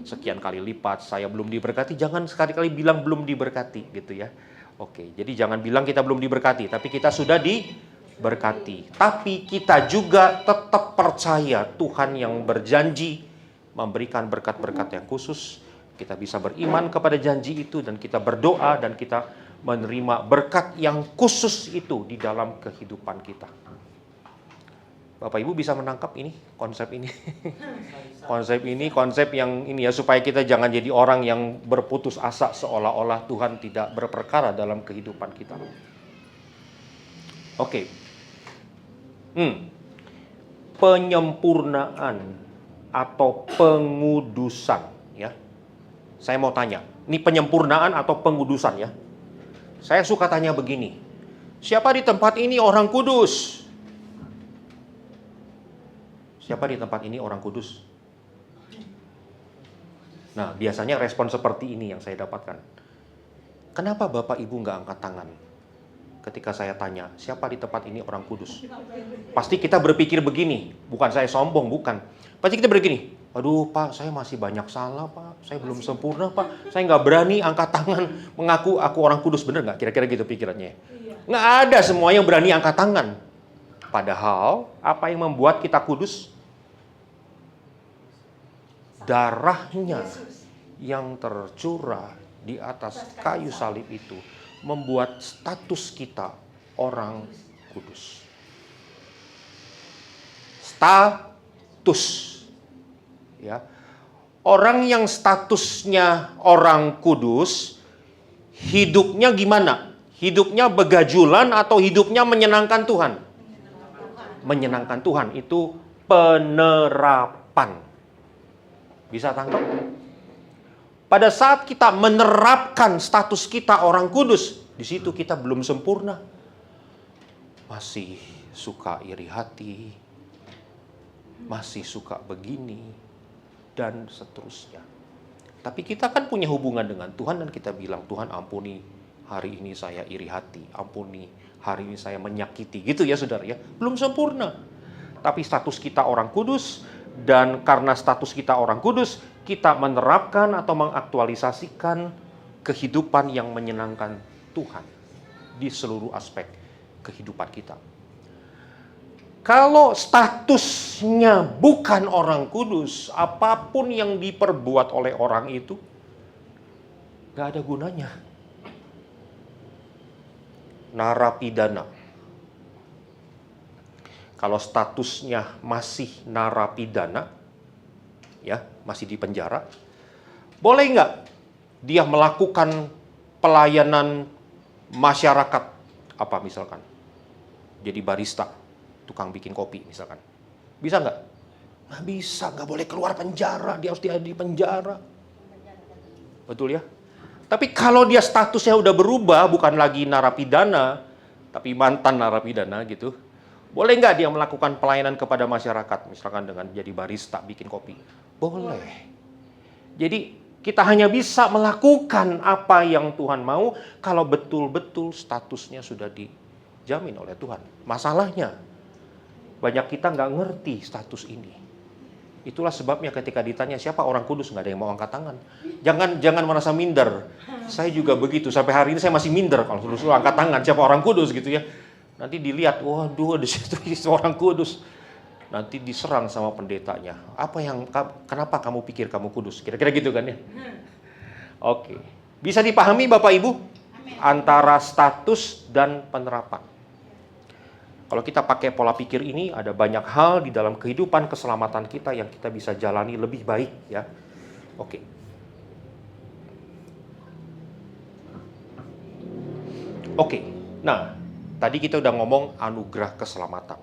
Sekian kali lipat, saya belum diberkati. Jangan sekali-kali bilang belum diberkati, gitu ya. Oke, jadi jangan bilang kita belum diberkati, tapi kita sudah diberkati. Tapi kita juga tetap percaya Tuhan yang berjanji memberikan berkat-berkat yang khusus. Kita bisa beriman kepada janji itu, dan kita berdoa, dan kita menerima berkat yang khusus itu di dalam kehidupan kita. Bapak Ibu bisa menangkap ini, konsep ini. Konsep yang ini ya, supaya kita jangan jadi orang yang berputus asa seolah-olah Tuhan tidak berperkara dalam kehidupan kita. Oke. Penyempurnaan atau pengudusan. Saya mau tanya, ini penyempurnaan atau pengudusan ya? Saya suka tanya begini, siapa di tempat ini orang kudus? Siapa di tempat ini orang kudus? Nah, biasanya respon seperti ini yang saya dapatkan. Kenapa Bapak Ibu nggak angkat tangan ketika saya tanya, siapa di tempat ini orang kudus? Pasti kita berpikir begini, bukan saya sombong, bukan. Pasti kita begini, aduh Pak, saya masih banyak salah Pak, saya belum sempurna Pak, saya nggak berani angkat tangan mengaku aku orang kudus, bener nggak? Kira-kira gitu pikirannya. Nggak ada semua yang berani angkat tangan. Padahal, apa yang membuat kita kudus? Darahnya yang tercurah di atas kayu salib itu membuat status kita orang kudus. Status, ya. Orang yang statusnya orang kudus, hidupnya gimana? Hidupnya begajulan atau hidupnya menyenangkan Tuhan? Menyenangkan Tuhan, itu penerapan. Bisa tangkap? Pada saat kita menerapkan status kita orang kudus, di situ kita belum sempurna. Masih suka iri hati, masih suka begini, dan seterusnya. Tapi kita kan punya hubungan dengan Tuhan dan kita bilang, Tuhan ampuni hari ini saya iri hati, ampuni hari ini saya menyakiti. Gitu ya saudara ya, belum sempurna. Tapi status kita orang kudus, dan karena status kita orang kudus, kita menerapkan atau mengaktualisasikan kehidupan yang menyenangkan Tuhan di seluruh aspek kehidupan kita. Kalau statusnya bukan orang kudus, apapun yang diperbuat oleh orang itu gak ada gunanya. Narapidana. Kalau statusnya masih narapidana, ya, masih di penjara, boleh nggak dia melakukan pelayanan masyarakat, apa misalkan, jadi barista, tukang bikin kopi misalkan, bisa nggak? Nggak bisa, nggak boleh keluar penjara, dia harus di penjara, betul ya? Tapi kalau dia statusnya udah berubah, bukan lagi narapidana, tapi mantan narapidana gitu, boleh nggak dia melakukan pelayanan kepada masyarakat, misalkan dengan jadi barista, bikin kopi? Boleh. Jadi kita hanya bisa melakukan apa yang Tuhan mau kalau betul-betul statusnya sudah dijamin oleh Tuhan. Masalahnya, banyak kita nggak ngerti status ini. Itulah sebabnya ketika ditanya siapa orang kudus, nggak ada yang mau angkat tangan. Jangan merasa minder. Saya juga begitu. Sampai hari ini saya masih minder kalau suruh angkat tangan siapa orang kudus gitu ya. Nanti dilihat, waduh di situ orang kudus. Nanti diserang sama pendetanya. Kenapa kamu pikir kamu kudus? Kira-kira gitu kan ya. Oke. Bisa dipahami Bapak Ibu? Antara status dan penerapan. Kalau kita pakai pola pikir ini, ada banyak hal di dalam kehidupan keselamatan kita yang kita bisa jalani lebih baik ya. Oke. Oke. Nah, tadi kita udah ngomong anugerah keselamatan.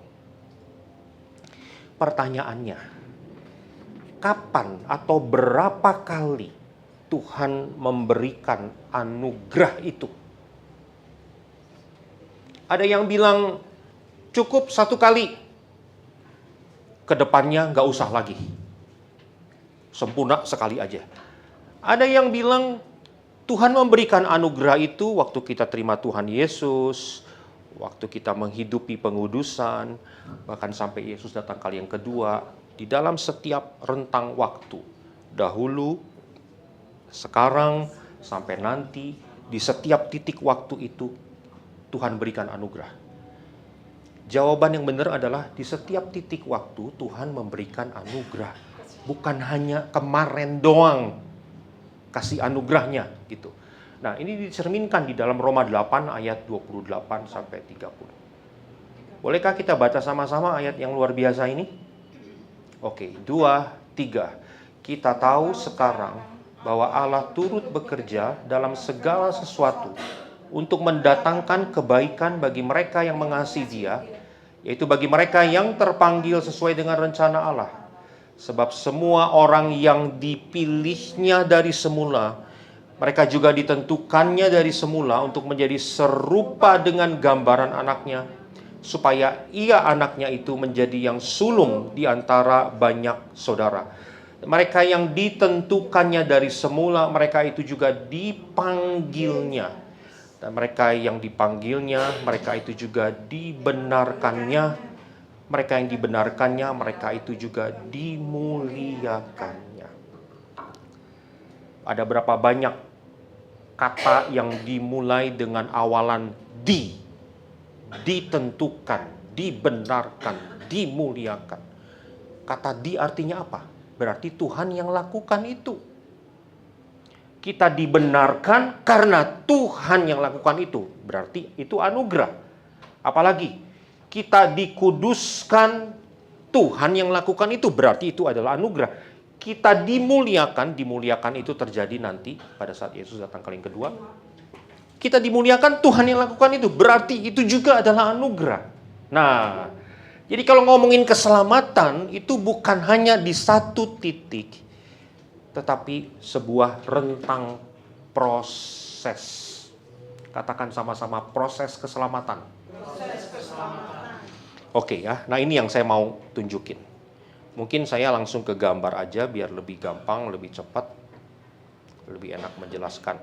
Pertanyaannya, kapan atau berapa kali Tuhan memberikan anugerah itu? Ada yang bilang cukup satu kali, kedepannya nggak usah lagi, sempurna sekali aja. Ada yang bilang Tuhan memberikan anugerah itu waktu kita terima Tuhan Yesus, waktu kita menghidupi pengudusan, bahkan sampai Yesus datang kali yang kedua, di dalam setiap rentang waktu, dahulu, sekarang, sampai nanti, di setiap titik waktu itu, Tuhan berikan anugerah. Jawaban yang benar adalah di setiap titik waktu Tuhan memberikan anugerah. Bukan hanya kemarin doang kasih anugerahnya gitu. Nah, ini dicerminkan di dalam Roma 8 ayat 28 sampai 30. Bolehkah kita baca sama-sama ayat yang luar biasa ini? Oke, 2, 3. Kita tahu sekarang bahwa Allah turut bekerja dalam segala sesuatu untuk mendatangkan kebaikan bagi mereka yang mengasihi Dia, yaitu bagi mereka yang terpanggil sesuai dengan rencana Allah. Sebab semua orang yang dipilihnya dari semula, mereka juga ditentukannya dari semula untuk menjadi serupa dengan gambaran anaknya, supaya ia anaknya itu menjadi yang sulung di antara banyak saudara. Mereka yang ditentukannya dari semula, mereka itu juga dipanggilnya. Dan mereka yang dipanggilnya, mereka itu juga dibenarkannya. Mereka yang dibenarkannya, mereka itu juga dimuliakannya. Ada berapa banyak kata yang dimulai dengan awalan di, ditentukan, dibenarkan, dimuliakan. Kata di artinya apa? Berarti Tuhan yang lakukan itu. Kita dibenarkan karena Tuhan yang lakukan itu. Berarti itu anugerah. Apalagi kita dikuduskan, Tuhan yang lakukan itu. Berarti itu adalah anugerah. Kita dimuliakan itu terjadi nanti pada saat Yesus datang kali yang kedua. Kita dimuliakan, Tuhan yang lakukan itu. Berarti itu juga adalah anugerah. Nah, jadi kalau ngomongin keselamatan, itu bukan hanya di satu titik, tetapi sebuah rentang proses. Katakan sama-sama, proses keselamatan. Oke ya, nah ini yang saya mau tunjukin. Mungkin saya langsung ke gambar aja biar lebih gampang, lebih cepat, lebih enak menjelaskan.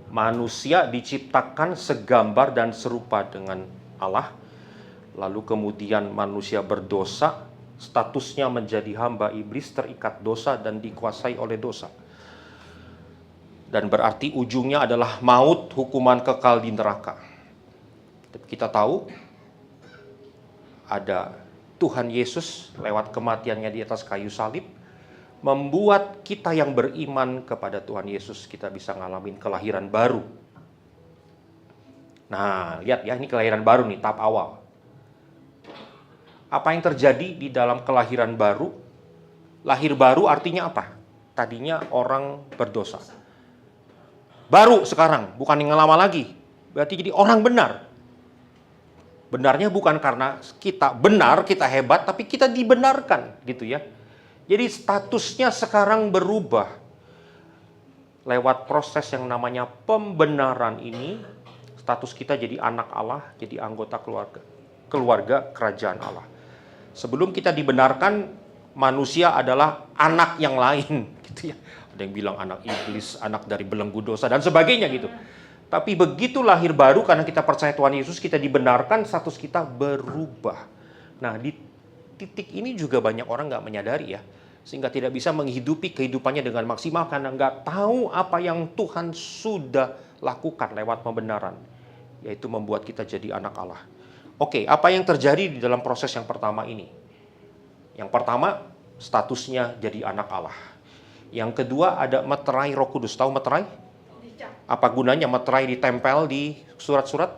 Manusia diciptakan segambar dan serupa dengan Allah. Lalu kemudian manusia berdosa, statusnya menjadi hamba iblis, terikat dosa dan dikuasai oleh dosa. Dan berarti ujungnya adalah maut, hukuman kekal di neraka. Kita tahu ada Tuhan Yesus lewat kematiannya di atas kayu salib, membuat kita yang beriman kepada Tuhan Yesus, kita bisa ngalamin kelahiran baru. Nah, lihat ya, ini kelahiran baru nih, tahap awal. Apa yang terjadi di dalam kelahiran baru? Lahir baru artinya apa? Tadinya orang berdosa. Baru sekarang, bukan yang lama lagi. Berarti jadi orang benar. Benarnya bukan karena kita benar, kita hebat, tapi kita dibenarkan, gitu ya. Jadi statusnya sekarang berubah. Lewat proses yang namanya pembenaran ini, status kita jadi anak Allah, jadi anggota keluarga kerajaan Allah. Sebelum kita dibenarkan, manusia adalah anak yang lain, gitu ya. Ada yang bilang anak iblis, anak dari belenggu dosa dan sebagainya gitu. Tapi begitu lahir baru, karena kita percaya Tuhan Yesus, kita dibenarkan, status kita berubah. Nah, di titik ini juga banyak orang nggak menyadari ya, sehingga tidak bisa menghidupi kehidupannya dengan maksimal karena nggak tahu apa yang Tuhan sudah lakukan lewat pembenaran, yaitu membuat kita jadi anak Allah. Oke, apa yang terjadi di dalam proses yang pertama ini? Yang pertama, statusnya jadi anak Allah. Yang kedua, ada meterai Roh Kudus. Tahu meterai? Apa gunanya meterai ditempel di surat-surat?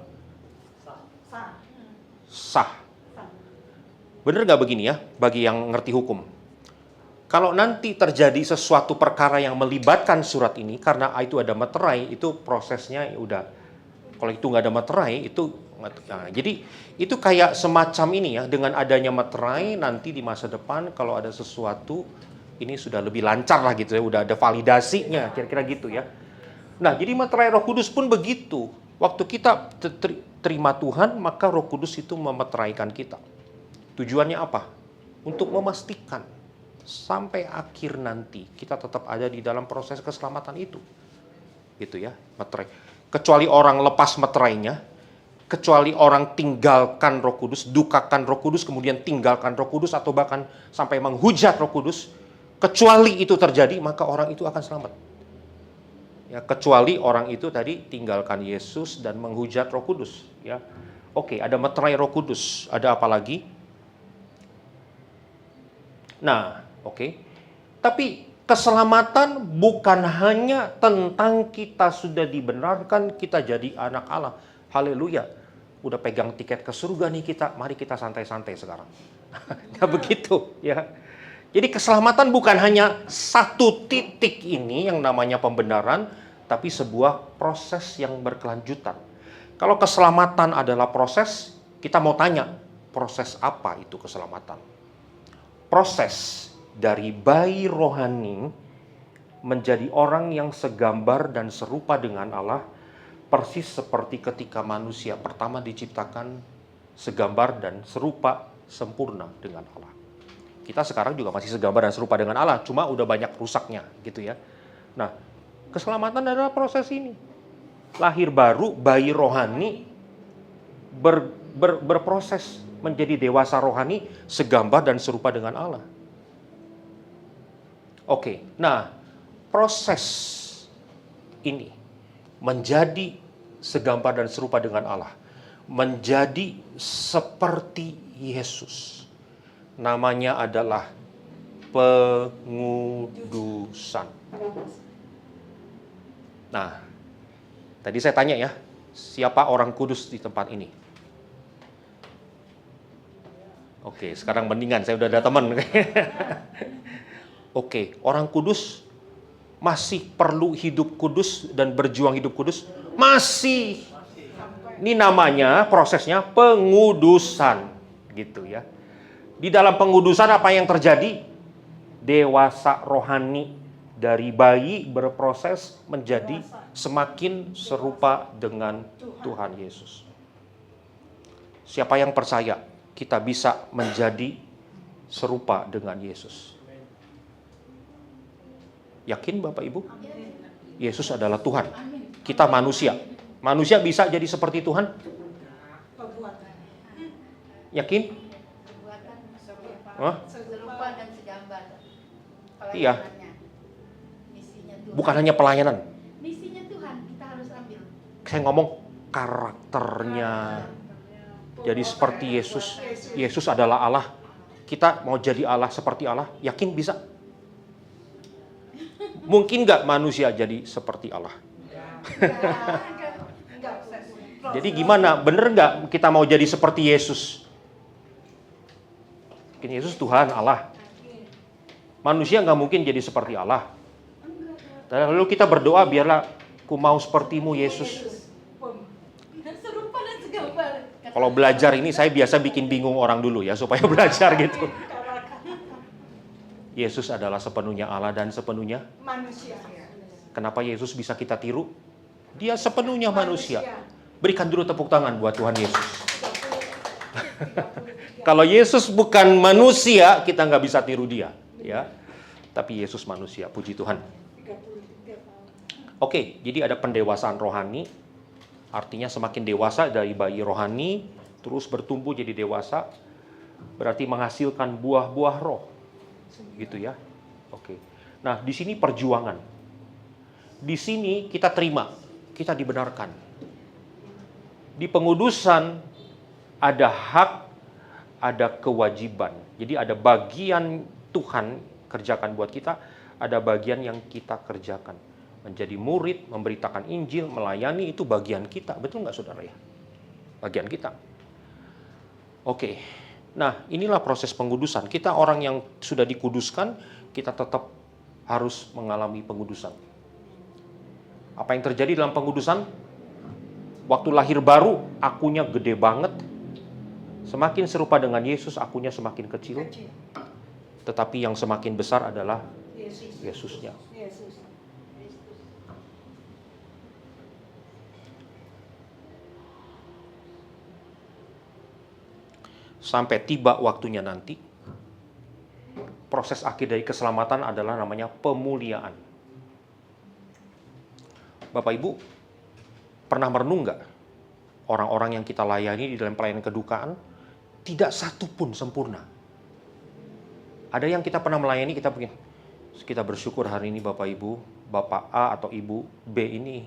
Sah. Bener nggak begini ya, bagi yang ngerti hukum? Kalau nanti terjadi sesuatu perkara yang melibatkan surat ini, karena itu ada meterai, itu prosesnya udah. Kalau itu nggak ada meterai, itu. Nah, jadi itu kayak semacam ini ya, dengan adanya meterai nanti di masa depan kalau ada sesuatu ini sudah lebih lancar lah gitu ya, udah ada validasinya, kira-kira gitu ya. Nah, jadi meterai Roh Kudus pun begitu. Waktu kita terima Tuhan, maka Roh Kudus itu memeteraikan kita. Tujuannya apa? Untuk memastikan sampai akhir nanti kita tetap ada di dalam proses keselamatan itu. Gitu ya, meterai. Kecuali orang lepas meterainya, kecuali orang tinggalkan Roh Kudus, dukakan Roh Kudus, kemudian tinggalkan Roh Kudus, atau bahkan sampai menghujat Roh Kudus, kecuali itu terjadi, maka orang itu akan selamat. Ya, kecuali orang itu tadi tinggalkan Yesus dan menghujat Roh Kudus. Ya, oke, ada meterai Roh Kudus. Ada apa lagi? Nah, oke. Tapi keselamatan bukan hanya tentang kita sudah dibenarkan, kita jadi anak Allah. Haleluya. Udah pegang tiket ke surga nih kita, mari kita santai-santai sekarang. Nggak begitu ya. Jadi keselamatan bukan hanya satu titik ini yang namanya pembenaran, tapi sebuah proses yang berkelanjutan. Kalau keselamatan adalah proses, kita mau tanya, proses apa itu keselamatan? Proses dari bayi rohani menjadi orang yang segambar dan serupa dengan Allah, persis seperti ketika manusia pertama diciptakan segambar dan serupa sempurna dengan Allah. Kita sekarang juga masih segambar dan serupa dengan Allah, cuma udah banyak rusaknya gitu ya. Nah, keselamatan adalah proses ini. Lahir baru, bayi rohani berproses menjadi dewasa rohani, segambar dan serupa dengan Allah. Oke, nah proses ini menjadi segambar dan serupa dengan Allah, menjadi seperti Yesus, namanya adalah pengudusan. Nah, tadi saya tanya ya, siapa orang kudus di tempat ini? Oke, sekarang mendingan, saya udah ada teman. Oke, orang kudus masih perlu hidup kudus dan berjuang hidup kudus? Masih. Ini namanya prosesnya pengudusan, gitu ya. Di dalam pengudusan apa yang terjadi? Dewasa rohani dari bayi berproses menjadi semakin serupa dengan Tuhan Yesus. Siapa yang percaya kita bisa menjadi serupa dengan Yesus? Yakin Bapak Ibu? Yesus adalah Tuhan. Kita manusia. Manusia bisa jadi seperti Tuhan? Yakin? Hah? Serupa dan segambar. Iya. Misinya Tuhan. Bukan hanya pelayanan. Misinya Tuhan kita harus ambil. Saya ngomong karakternya. Jadi seperti Yesus. Yesus adalah Allah. Kita mau jadi Allah seperti Allah. Yakin bisa? Mungkin nggak manusia jadi seperti Allah? Jadi gimana? Bener nggak kita mau jadi seperti Yesus? Mungkin Yesus Tuhan Allah. Manusia nggak mungkin jadi seperti Allah. Dan lalu kita berdoa, biarlah ku mau sepertimu Yesus. Serupa dan segambar. Kalau belajar ini saya biasa bikin bingung orang dulu ya, supaya belajar gitu. Yesus adalah sepenuhnya Allah dan sepenuhnya Manusia. Kenapa Yesus bisa kita tiru? Dia sepenuhnya manusia. Berikan dulu tepuk tangan buat Tuhan Yesus. Kalau Yesus bukan manusia, kita nggak bisa tiru dia, ya. Tapi Yesus manusia, puji Tuhan. Oke, jadi ada pendewasaan rohani. Artinya semakin dewasa dari bayi rohani, terus bertumbuh jadi dewasa, berarti menghasilkan buah-buah roh. Gitu ya. Oke. Nah, di sini perjuangan. Di sini kita terima, kita dibenarkan. Di pengudusan ada hak, ada kewajiban. Jadi ada bagian Tuhan kerjakan buat kita, ada bagian yang kita kerjakan. Menjadi murid, memberitakan Injil, melayani, itu bagian kita. Betul nggak saudara ya? Bagian kita. Oke. Nah, inilah proses pengudusan. Kita orang yang sudah dikuduskan, kita tetap harus mengalami pengudusan. Apa yang terjadi dalam pengudusan? Waktu lahir baru, akunya gede banget. Semakin serupa dengan Yesus, akunya semakin kecil. Tetapi yang semakin besar adalah Yesusnya. Sampai tiba waktunya nanti, proses akhir dari keselamatan adalah namanya pemuliaan. Bapak Ibu, pernah merenung nggak? Orang-orang yang kita layani di dalam pelayanan kedukaan, tidak satu pun sempurna. Ada yang kita pernah melayani, kita bersyukur hari ini Bapak Ibu, Bapak A atau Ibu B ini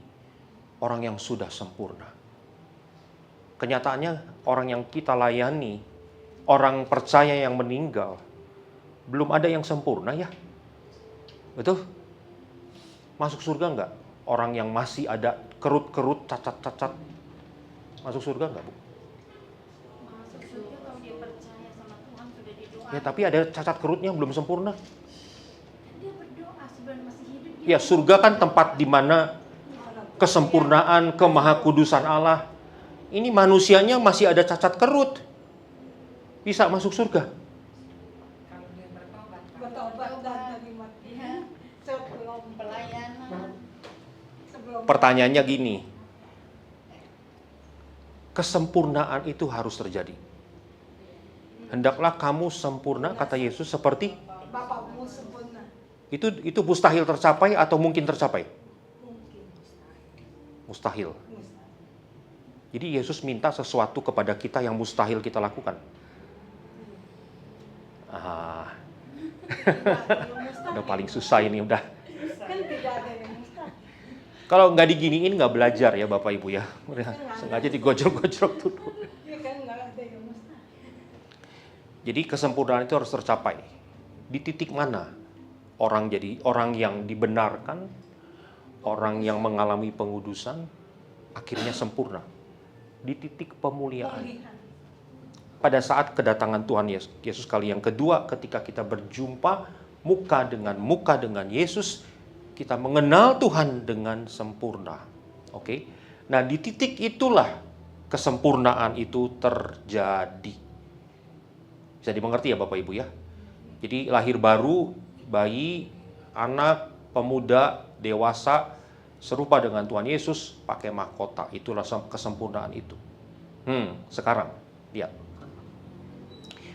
orang yang sudah sempurna. Kenyataannya orang yang kita layani, orang percaya yang meninggal, belum ada yang sempurna ya. Betul? Masuk surga nggak? Orang yang masih ada kerut-kerut, cacat-cacat, masuk surga nggak, Bu? Masuk surga kalau dia percaya sama Tuhan, sudah didoa. Ya, tapi ada cacat kerutnya belum sempurna. Dia berdoa sebelum masih hidup. Ya, surga kan tempat di mana kesempurnaan, kemahakudusan Allah. Ini manusianya masih ada cacat kerut. Bisa masuk surga. Kalau dia bertobat, Pak. Bertobat dan terima Ya, sebelum pelayanan. Pertanyaannya gini. Kesempurnaan itu harus terjadi. Hendaklah kamu sempurna, kata Yesus, seperti Bapakmu sempurna. itu mustahil tercapai atau mungkin tercapai? Mungkin. Mustahil. Jadi Yesus minta sesuatu kepada kita yang mustahil kita lakukan. Udah paling susah ini udah. Kan tidak ada yang mustahil. Kalau nggak diginiin nggak belajar ya Bapak Ibu ya. Sengaja digojok-gojok dulu. Ya kan nggak ada yang mustahil. Jadi kesempurnaan itu harus tercapai. Di titik mana orang jadi orang yang dibenarkan, orang yang mengalami pengudusan, akhirnya sempurna. Di titik pemuliaan. Pemulihan. Pada saat kedatangan Tuhan Yesus kali yang kedua, ketika kita berjumpa muka dengan Yesus, kita mengenal Tuhan dengan sempurna. Oke. Nah, di titik itulah kesempurnaan itu terjadi. Bisa dimengerti ya Bapak Ibu ya? Jadi lahir baru, bayi, anak, pemuda, dewasa, serupa dengan Tuhan Yesus, pakai mahkota. Itulah kesempurnaan itu. Sekarang, lihat.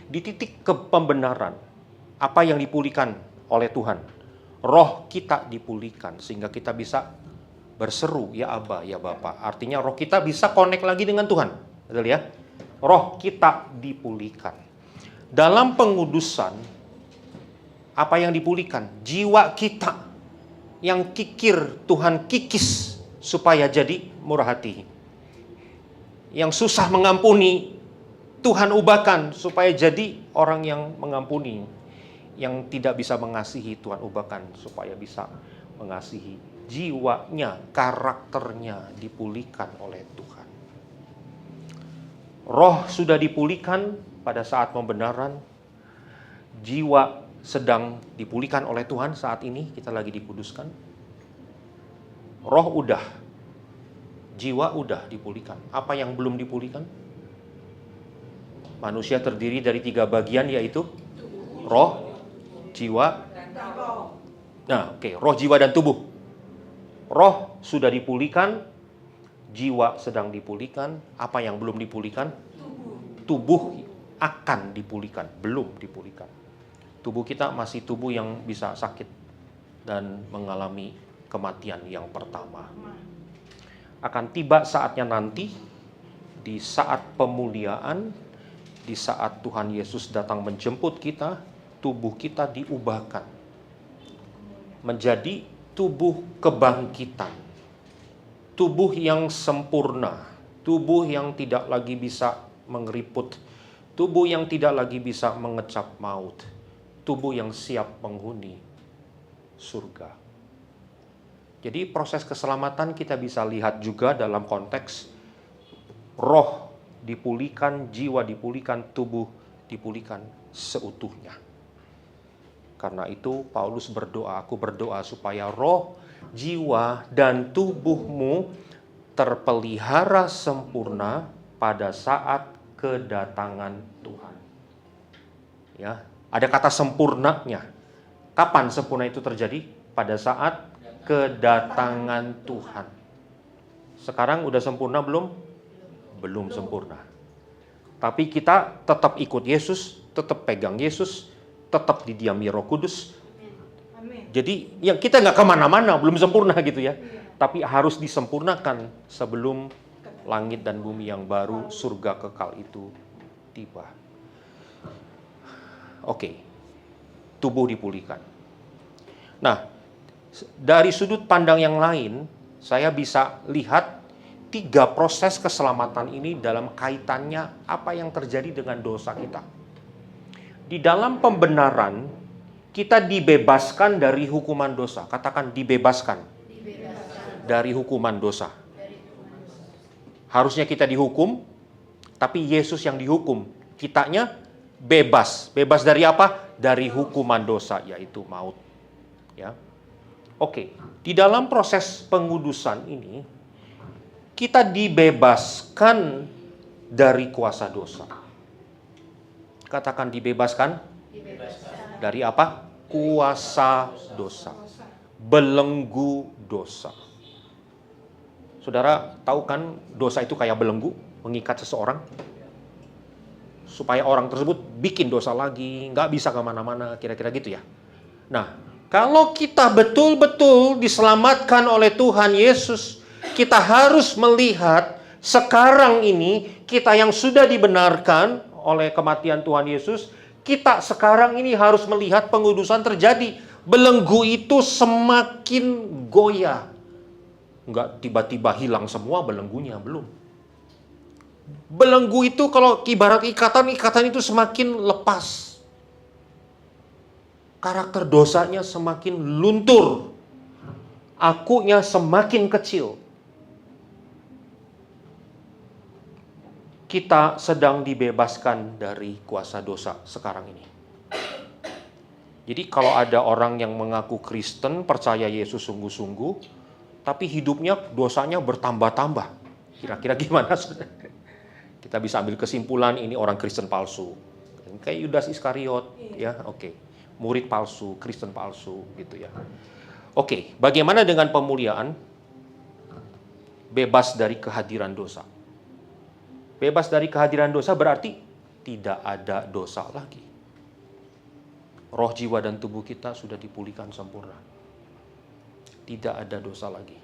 Di titik pembenaran, apa yang dipulihkan oleh Tuhan? Roh kita dipulihkan, sehingga kita bisa berseru, ya Aba, ya Bapa. Artinya roh kita bisa connect lagi dengan Tuhan. Betul ya? Roh kita dipulihkan. Dalam pengudusan, apa yang dipulihkan? Jiwa kita yang kikir, Tuhan kikis supaya jadi murah hati. Yang susah mengampuni, Tuhan ubahkan supaya jadi orang yang mengampuni. Yang tidak bisa mengasihi, Tuhan ubahkan supaya bisa mengasihi. Jiwanya, karakternya dipulihkan oleh Tuhan. Roh sudah dipulihkan pada saat pembenaran. Jiwa sedang dipulihkan oleh Tuhan saat ini, kita lagi dikuduskan. Roh udah, jiwa udah dipulihkan. Apa yang belum dipulihkan? Manusia terdiri dari 3 bagian, yaitu roh, jiwa. Nah, oke, roh, jiwa, dan tubuh. Roh sudah dipulihkan, jiwa sedang dipulihkan. Apa yang belum dipulihkan? Tubuh akan dipulihkan, belum dipulihkan. Tubuh kita masih tubuh yang bisa sakit dan mengalami kematian yang pertama. Akan tiba saatnya nanti, di saat pemuliaan, di saat Tuhan Yesus datang menjemput kita, tubuh kita diubahkan menjadi tubuh kebangkitan, tubuh yang sempurna, tubuh yang tidak lagi bisa mengeriput, tubuh yang tidak lagi bisa mengecap maut, tubuh yang siap menghuni surga. Jadi proses keselamatan kita bisa lihat juga dalam konteks roh dipulihkan, jiwa dipulihkan, tubuh dipulihkan seutuhnya. Karena itu Paulus berdoa, aku berdoa supaya roh, jiwa, dan tubuhmu terpelihara sempurna pada saat kedatangan Tuhan. Ya, ada kata sempurnanya. Kapan sempurna itu terjadi? Pada saat kedatangan Tuhan. Sekarang udah sempurna belum? Belum sempurna. Tapi kita tetap ikut Yesus, tetap pegang Yesus, tetap didiami Roh Kudus. Amin. Jadi yang kita nggak kemana-mana, belum sempurna gitu ya. Tapi harus disempurnakan sebelum langit dan bumi yang baru, surga kekal itu tiba. Oke, tubuh dipulihkan. Nah, dari sudut pandang yang lain, saya bisa lihat 3 proses keselamatan ini dalam kaitannya apa yang terjadi dengan dosa kita. Di dalam pembenaran, kita dibebaskan dari hukuman dosa. Katakan dibebaskan dari hukuman dosa. Harusnya kita dihukum, tapi Yesus yang dihukum. Kitanya bebas. Bebas dari apa? Dari hukuman dosa, yaitu maut. Ya. Oke, di dalam proses pengudusan ini, kita dibebaskan dari kuasa dosa. Katakan dibebaskan. Dari apa? Kuasa dosa. Belenggu dosa. Saudara tahu kan dosa itu kayak belenggu, mengikat seseorang. Supaya orang tersebut bikin dosa lagi, nggak bisa kemana-mana, kira-kira gitu ya. Nah, kalau kita betul-betul diselamatkan oleh Tuhan Yesus, kita harus melihat sekarang ini, kita yang sudah dibenarkan oleh kematian Tuhan Yesus, kita sekarang ini harus melihat pengudusan terjadi. Belenggu itu semakin goyah. Nggak tiba-tiba hilang semua belenggunya, belum. Belenggu itu kalau ibarat ikatan itu semakin lepas. Karakter dosanya semakin luntur. Akunya semakin kecil. Kita sedang dibebaskan dari kuasa dosa sekarang ini. Jadi kalau ada orang yang mengaku Kristen, percaya Yesus sungguh-sungguh, tapi hidupnya dosanya bertambah-tambah. Kira-kira gimana? Kita bisa ambil kesimpulan ini orang Kristen palsu. Kayak Yudas Iskariot, ya, oke. Murid palsu, Kristen palsu, gitu ya. Oke, bagaimana dengan pemuliaan? Bebas dari kehadiran dosa. Bebas dari kehadiran dosa berarti tidak ada dosa lagi. Roh, jiwa, dan tubuh kita sudah dipulihkan sempurna. Tidak ada dosa lagi.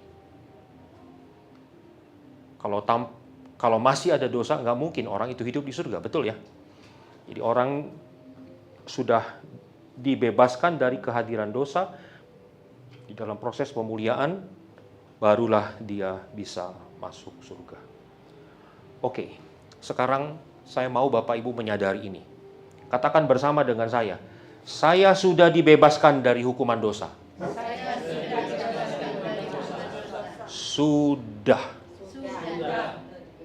Kalau masih ada dosa, nggak mungkin orang itu hidup di surga, betul ya? Jadi orang sudah dibebaskan dari kehadiran dosa, di dalam proses pemuliaan, barulah dia bisa masuk surga. Oke, sekarang saya mau Bapak Ibu menyadari ini. Katakan bersama dengan saya sudah dibebaskan dari hukuman dosa. Sudah.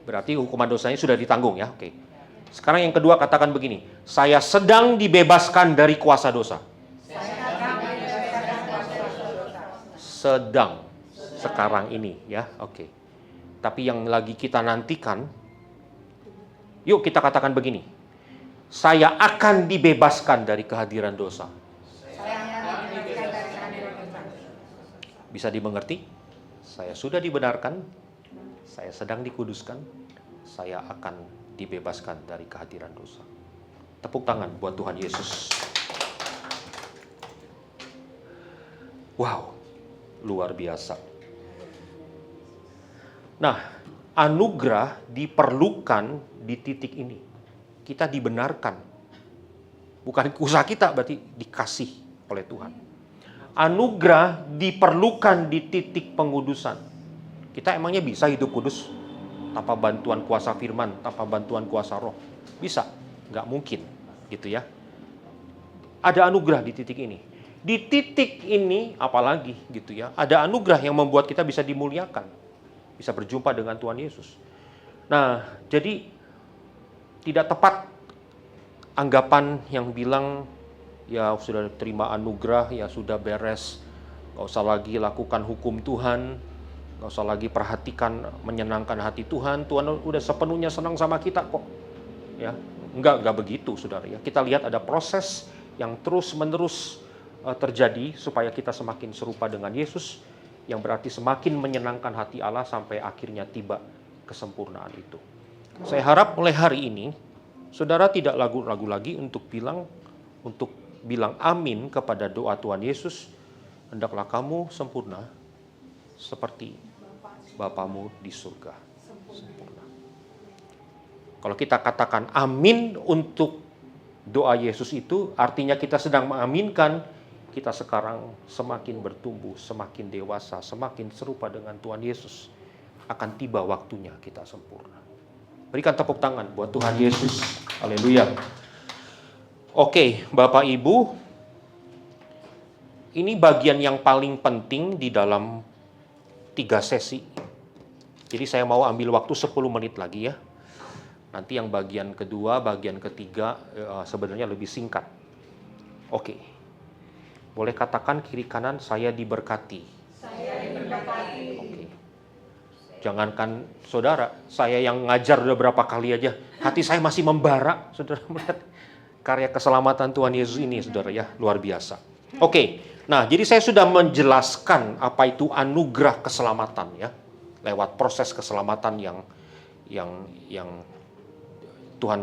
Berarti hukuman dosanya sudah ditanggung ya. Oke. Sekarang yang kedua katakan begini. Saya sedang dibebaskan dari kuasa dosa. Sedang. Sekarang ini ya. Oke. Tapi yang lagi kita nantikan. Yuk kita katakan begini. Saya akan dibebaskan dari kehadiran dosa. Bisa dimengerti? Saya sudah dibenarkan. Saya sedang dikuduskan, saya akan dibebaskan dari kehadiran dosa. Tepuk tangan buat Tuhan Yesus. Wow, luar biasa. Nah, anugerah diperlukan di titik ini. Kita dibenarkan. Bukan usaha kita, berarti dikasih oleh Tuhan. Anugerah diperlukan di titik pengudusan. Kita emangnya bisa hidup kudus tanpa bantuan kuasa firman, tanpa bantuan kuasa roh? Bisa? Nggak mungkin, gitu ya. Ada anugerah di titik ini. Di titik ini, apalagi gitu ya, ada anugerah yang membuat kita bisa dimuliakan. Bisa berjumpa dengan Tuhan Yesus. Nah, jadi tidak tepat anggapan yang bilang, ya sudah terima anugerah, ya sudah beres, nggak usah lagi lakukan hukum Tuhan, nggak usah lagi perhatikan menyenangkan hati Tuhan. Tuhan udah sepenuhnya senang sama kita kok. Ya, enggak begitu, saudara. Ya, kita lihat ada proses yang terus-menerus terjadi supaya kita semakin serupa dengan Yesus, yang berarti semakin menyenangkan hati Allah sampai akhirnya tiba kesempurnaan itu. Saya harap mulai hari ini, saudara tidak ragu-ragu lagi untuk bilang amin kepada doa Tuhan Yesus. Hendaklah kamu sempurna seperti Bapamu di surga. Sempurna. Kalau kita katakan amin untuk doa Yesus itu, artinya kita sedang mengaminkan kita sekarang semakin bertumbuh, semakin dewasa, semakin serupa dengan Tuhan Yesus. Akan tiba waktunya kita sempurna. Berikan tepuk tangan buat Tuhan Yesus. Haleluya. Oke, Bapak Ibu, ini bagian yang paling penting di dalam 3 sesi. Jadi saya mau ambil waktu 10 menit lagi ya. Nanti yang bagian kedua, bagian ketiga sebenarnya lebih singkat. Oke. Boleh katakan kiri kanan, saya diberkati. Saya diberkati. Oke. Jangankan saudara, saya yang ngajar udah berapa kali aja, hati saya masih membara. Saudara melihat karya keselamatan Tuhan Yesus ini, saudara ya, luar biasa. Oke. Nah, jadi saya sudah menjelaskan apa itu anugerah keselamatan ya, lewat proses keselamatan yang Tuhan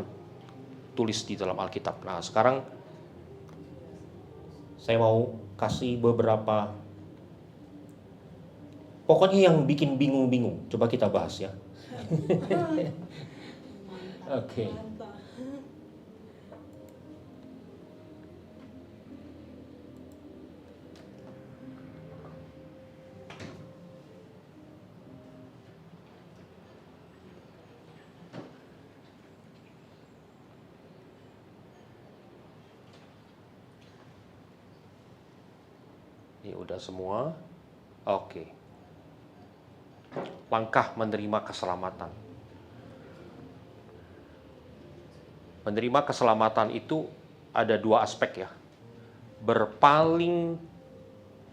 tulis di dalam Alkitab. Nah, sekarang saya mau kasih beberapa, pokoknya yang bikin bingung-bingung. Coba kita bahas ya. Oke. Mantap. Ini udah semua. Oke. Langkah menerima keselamatan. Menerima keselamatan itu ada 2 aspek ya. Berpaling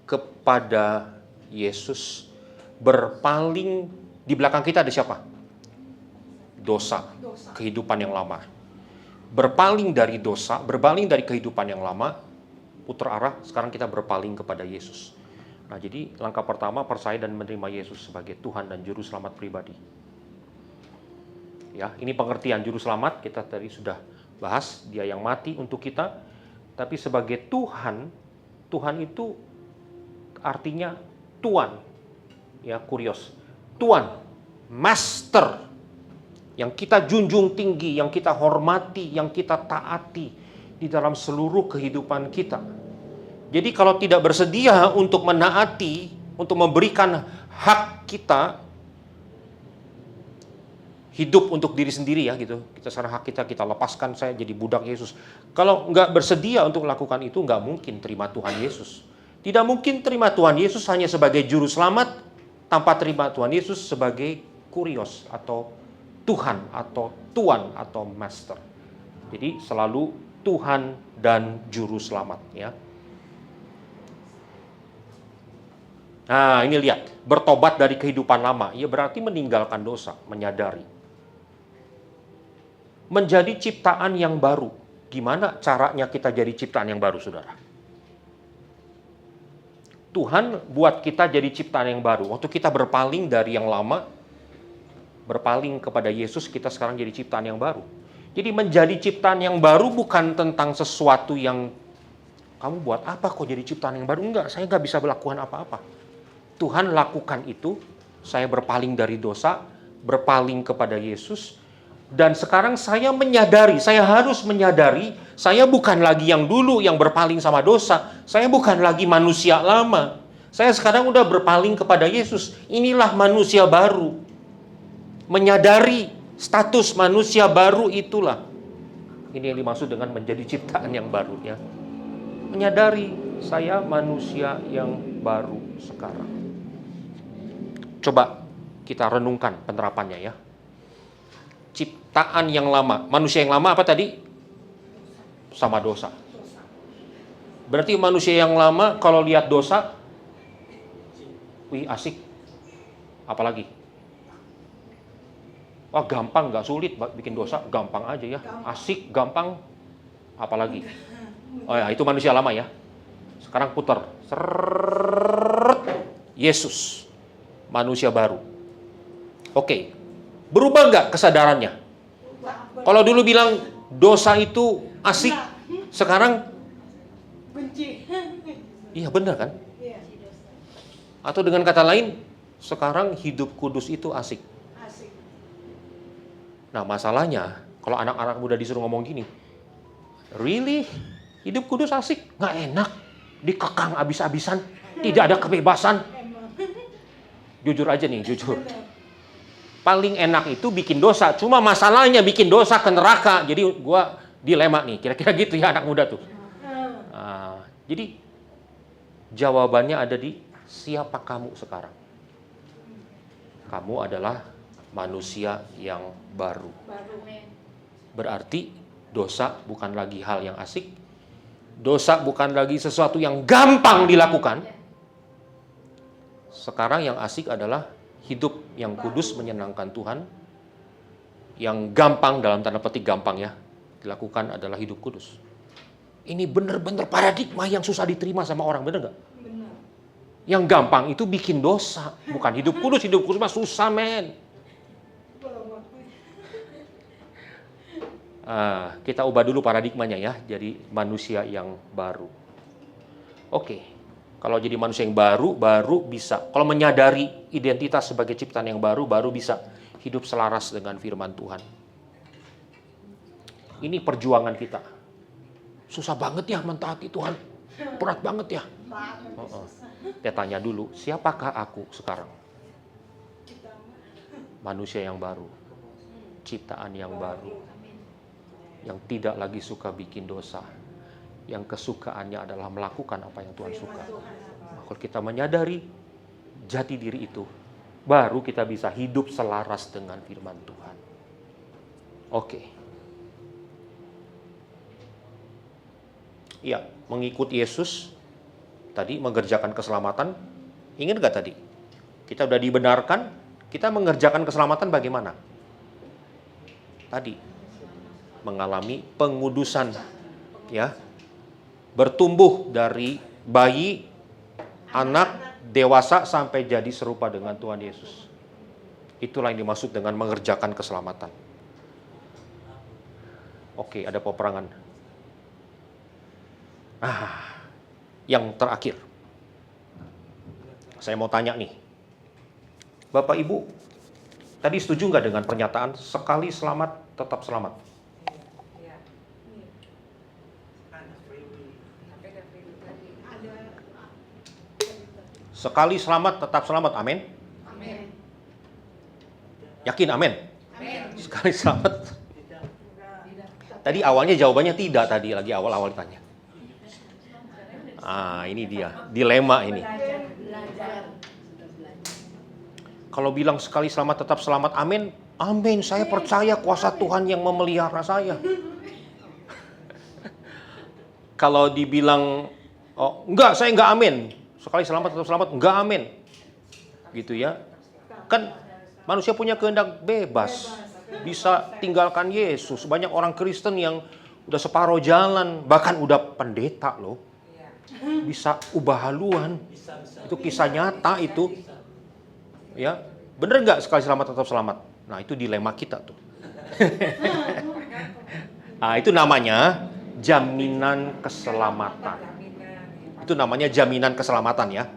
kepada Yesus, berpaling, di belakang kita ada siapa? Dosa, kehidupan yang lama. Berpaling dari dosa, berpaling dari kehidupan yang lama, putar arah, sekarang kita berpaling kepada Yesus. Nah, jadi langkah pertama percaya dan menerima Yesus sebagai Tuhan dan Juru Selamat pribadi. Ya, ini pengertian Juru Selamat, kita tadi sudah bahas, dia yang mati untuk kita. Tapi sebagai Tuhan, Tuhan itu artinya Tuan. Ya, kurios. Tuan, Master, yang kita junjung tinggi, yang kita hormati, yang kita taati di dalam seluruh kehidupan kita. Jadi kalau tidak bersedia untuk menaati, untuk memberikan hak kita, hidup untuk diri sendiri ya gitu. Kita sekarang hak kita lepaskan, saya jadi budak Yesus. Kalau nggak bersedia untuk melakukan itu, nggak mungkin terima Tuhan Yesus. Tidak mungkin terima Tuhan Yesus hanya sebagai Juru Selamat, tanpa terima Tuhan Yesus sebagai kurios atau Tuhan atau Tuan atau Master. Jadi selalu Tuhan dan Juru Selamat ya. Nah ini lihat, bertobat dari kehidupan lama, ya berarti meninggalkan dosa, menyadari. Menjadi ciptaan yang baru. Gimana caranya kita jadi ciptaan yang baru, saudara? Tuhan buat kita jadi ciptaan yang baru. Waktu kita berpaling dari yang lama, berpaling kepada Yesus, kita sekarang jadi ciptaan yang baru. Jadi menjadi ciptaan yang baru bukan tentang sesuatu yang kamu buat apa kok jadi ciptaan yang baru. Enggak, saya nggak bisa melakukan apa-apa. Tuhan lakukan itu, saya berpaling dari dosa, berpaling kepada Yesus, dan sekarang saya menyadari, saya harus menyadari, saya bukan lagi yang dulu yang berpaling sama dosa, saya bukan lagi manusia lama, saya sekarang udah berpaling kepada Yesus, inilah manusia baru. Menyadari status manusia baru itulah, ini yang dimaksud dengan menjadi ciptaan yang baru ya. Menyadari saya manusia yang baru sekarang. Coba kita renungkan penerapannya ya. Ciptaan yang lama, manusia yang lama apa tadi? Sama dosa. Berarti manusia yang lama kalau lihat dosa, wih asik. Apalagi? Wah gampang, nggak sulit bikin dosa, gampang aja ya. Asik, gampang. Apalagi? Oh ya, itu manusia lama ya. Sekarang putar. Yesus, manusia baru. Oke, berubah nggak kesadarannya? Kalau dulu bilang dosa itu asik, sekarang Benci. iya benar kan? Iya. Atau dengan kata lain, sekarang hidup kudus itu asik. Asik. Nah masalahnya, kalau anak-anak muda disuruh ngomong gini, really? Hidup kudus asik? Nggak enak, dikekang abis-abisan, tidak ada kebebasan. Emang. Jujur aja nih, jujur. Paling enak itu bikin dosa, cuma masalahnya bikin dosa ke neraka. Jadi gua dilema nih, kira-kira gitu ya anak muda tuh. Jadi Jawabannya ada di siapa kamu sekarang. Kamu adalah manusia yang baru. Amin. Berarti dosa bukan lagi hal yang asik. Dosa bukan lagi sesuatu yang gampang dilakukan. Sekarang yang asik adalah hidup yang kudus menyenangkan Tuhan. Yang gampang, dalam tanda petik gampang ya, dilakukan adalah hidup kudus. Ini benar-benar paradigma yang susah diterima sama orang, benar nggak? Benar. Yang gampang itu bikin dosa, bukan hidup kudus. Hidup kudus mah susah, men. Kita ubah dulu paradigmanya ya, jadi manusia yang baru. Oke, kalau jadi manusia yang baru bisa. Kalau menyadari identitas sebagai ciptaan yang baru bisa hidup selaras dengan firman Tuhan. Ini perjuangan kita. Susah banget ya mentaati Tuhan. Berat banget ya. Kita tanya dulu, siapakah aku sekarang? Manusia yang baru. Ciptaan yang baru. Yang tidak lagi suka bikin dosa. Yang kesukaannya adalah melakukan apa yang Tuhan suka. Kalau kita menyadari jati diri itu, baru kita bisa hidup selaras dengan firman Tuhan. Oke. Iya, mengikut Yesus tadi mengerjakan keselamatan. Ingat gak tadi? Kita udah dibenarkan, kita mengerjakan keselamatan bagaimana? Tadi mengalami pengudusan, ya. Bertumbuh dari bayi, anak, dewasa sampai jadi serupa dengan Tuhan Yesus. Itulah yang dimaksud dengan mengerjakan keselamatan. Oke, ada peperangan. Yang terakhir. Saya mau tanya nih. Bapak Ibu, tadi setuju nggak dengan pernyataan sekali selamat tetap selamat? Iya. Tapi ada free tadi. Sekali selamat tetap selamat, amin? Amin. Yakin amin? Amin. Sekali selamat. Tadi awalnya jawabannya tidak, tadi lagi awal-awal ditanya. Ini dia, dilema ini. Kalau bilang sekali selamat tetap selamat, amin. Amin, saya percaya kuasa Tuhan yang memelihara saya. Kalau dibilang, oh enggak, saya enggak amin. Sekali selamat tetap selamat, enggak amin. Gitu ya. Kan manusia punya kehendak bebas. Bisa tinggalkan Yesus. Banyak orang Kristen yang udah separuh jalan, bahkan udah pendeta loh. Bisa ubah haluan. Itu kisah nyata itu. Ya, bener nggak sekali selamat tetap selamat? Nah, itu dilema kita tuh. Itu namanya jaminan keselamatan. Itu namanya jaminan keselamatan ya.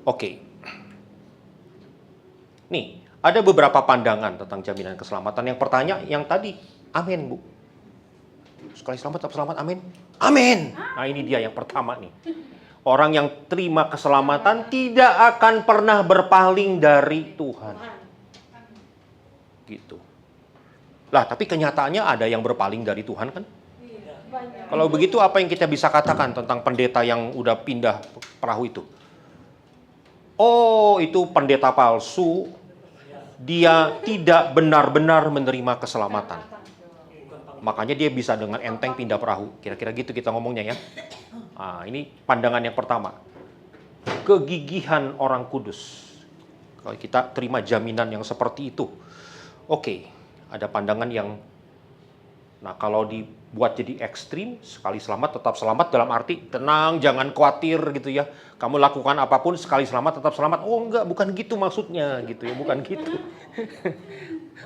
Oke. Nih, ada beberapa pandangan tentang jaminan keselamatan. Yang pertanyaan yang tadi, amin Bu. Sekali selamat tetap selamat, amin. Amin. Nah, ini dia yang pertama nih. Orang yang terima keselamatan tidak akan pernah berpaling dari Tuhan. Gitu. Lah, tapi kenyataannya ada yang berpaling dari Tuhan kan? Kalau begitu apa yang kita bisa katakan tentang pendeta yang udah pindah perahu itu? Oh, itu pendeta palsu. Dia tidak benar-benar menerima keselamatan. Makanya dia bisa dengan enteng pindah perahu. Kira-kira gitu kita ngomongnya ya. Ini pandangan yang pertama. Kegigihan orang kudus. Kalau kita terima jaminan yang seperti itu. Oke, ada pandangan yang, nah kalau dibuat jadi ekstrim, sekali selamat tetap selamat dalam arti tenang, jangan khawatir gitu ya. Kamu lakukan apapun sekali selamat tetap selamat. Oh enggak, bukan gitu maksudnya gitu ya, bukan gitu.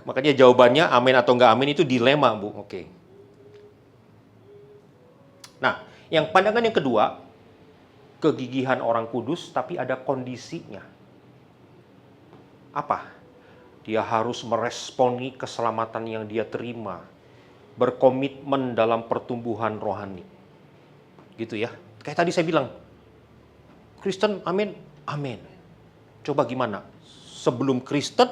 Makanya jawabannya amin atau enggak amin itu dilema, Bu. Oke. Nah, yang pandangan yang kedua, kegigihan orang kudus tapi ada kondisinya. Apa? Dia harus meresponi keselamatan yang dia terima. Berkomitmen dalam pertumbuhan rohani. Gitu ya. Kayak tadi saya bilang, Kristen, amin, amin. Coba gimana? Sebelum Kristen,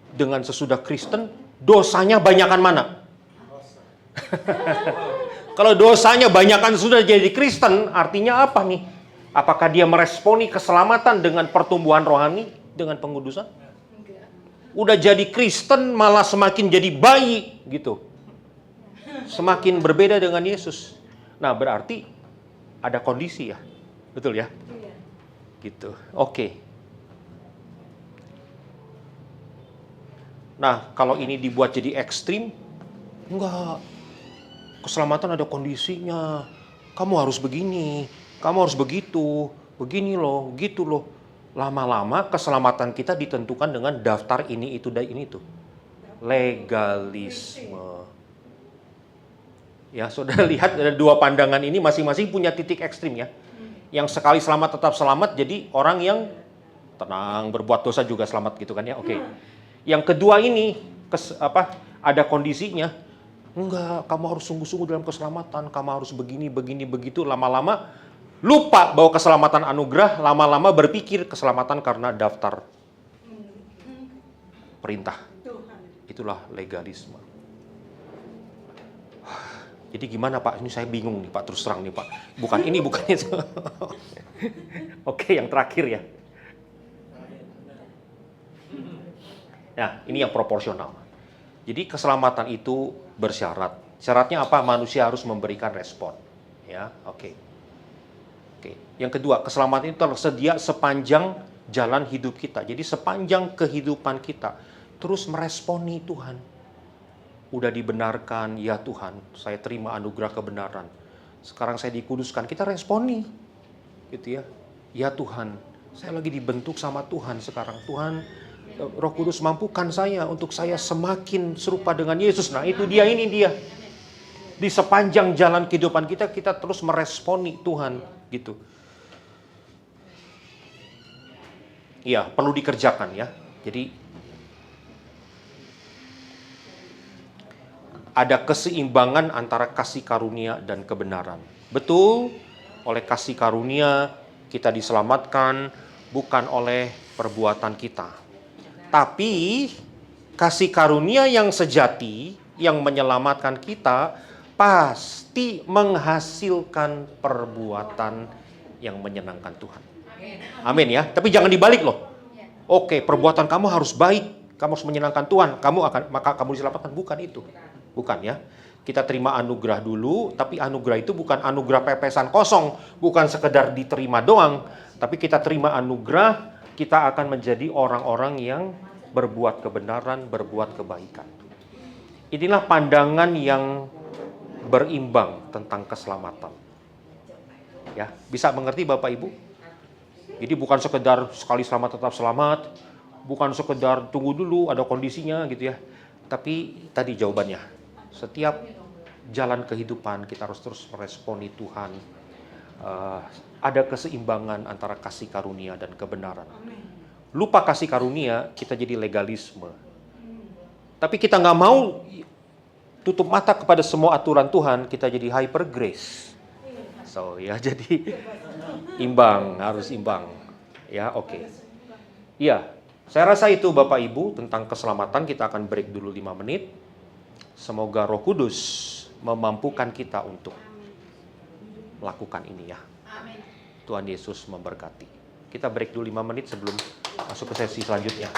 dengan sesudah Kristen, dosanya banyakan mana? Kalau dosanya banyakan sudah jadi Kristen, artinya apa nih? Apakah dia meresponi keselamatan dengan pertumbuhan rohani, dengan pengudusan? Udah jadi Kristen malah semakin jadi bayi gitu. Semakin berbeda dengan Yesus. Nah, berarti ada kondisi ya. Betul ya? Iya. Gitu. Oke. Nah, kalau ini dibuat jadi ekstrim, enggak. Keselamatan ada kondisinya. Kamu harus begini, kamu harus begitu, begini loh, gitu loh. Lama-lama keselamatan kita ditentukan dengan daftar ini, itu, dan ini, itu. Legalisme. Ya, saudara lihat ada dua pandangan ini masing-masing punya titik ekstrim ya. Yang sekali selamat tetap selamat, jadi orang yang tenang, berbuat dosa juga selamat gitu kan ya. Oke. Yang kedua ini ada kondisinya. Enggak, kamu harus sungguh-sungguh dalam keselamatan, kamu harus begini, begini, begitu. Lama-lama lupa bahwa keselamatan anugerah, lama-lama berpikir keselamatan karena daftar perintah. Tuhan. Itulah legalisme. Jadi gimana Pak? Ini saya bingung nih Pak, terus terang nih Pak. Bukan ini, bukan itu. Oke, yang terakhir ya. Nah, ini yang proporsional. Jadi keselamatan itu bersyarat. Syaratnya apa? Manusia harus memberikan respon. Ya, oke. Oke. Yang kedua, keselamatan itu tersedia sepanjang jalan hidup kita. Jadi sepanjang kehidupan kita terus meresponi Tuhan. Udah dibenarkan, ya Tuhan, saya terima anugerah kebenaran. Sekarang saya dikuduskan, kita responi. Gitu ya. Ya Tuhan, saya lagi dibentuk sama Tuhan sekarang. Tuhan, Roh Kudus mampukan saya untuk saya semakin serupa dengan Yesus. Nah, itu dia, ini dia. Di sepanjang jalan kehidupan kita, kita terus meresponi Tuhan, gitu. Iya, perlu dikerjakan ya. Jadi ada keseimbangan antara kasih karunia dan kebenaran. Betul, oleh kasih karunia kita diselamatkan, bukan oleh perbuatan kita. Tapi kasih karunia yang sejati, yang menyelamatkan kita, pasti menghasilkan perbuatan yang menyenangkan Tuhan. Amin ya. Tapi jangan dibalik loh. Oke, perbuatan kamu harus baik, kamu harus menyenangkan Tuhan, maka kamu diselamatkan. Bukan itu. Bukan ya. Kita terima anugerah dulu, tapi anugerah itu bukan anugerah pepesan kosong, bukan sekedar diterima doang, tapi kita terima anugerah, kita akan menjadi orang-orang yang berbuat kebenaran, berbuat kebaikan. Inilah pandangan yang berimbang tentang keselamatan. Ya, bisa mengerti Bapak Ibu? Jadi bukan sekedar sekali selamat tetap selamat, bukan sekedar tunggu dulu ada kondisinya gitu ya. Tapi tadi jawabannya, setiap jalan kehidupan kita harus terus meresponi Tuhan. Ada keseimbangan antara kasih karunia dan kebenaran. Lupa kasih karunia, kita jadi legalisme. Tapi kita nggak mau tutup mata kepada semua aturan Tuhan, kita jadi hyper grace. So ya, jadi imbang, harus imbang. Ya, oke. Iya, saya rasa itu Bapak Ibu tentang keselamatan. Kita akan break dulu 5 menit. Semoga Roh Kudus memampukan kita untuk melakukan ini ya. Tuhan Yesus memberkati. Kita break dulu 5 menit sebelum masuk ke sesi selanjutnya.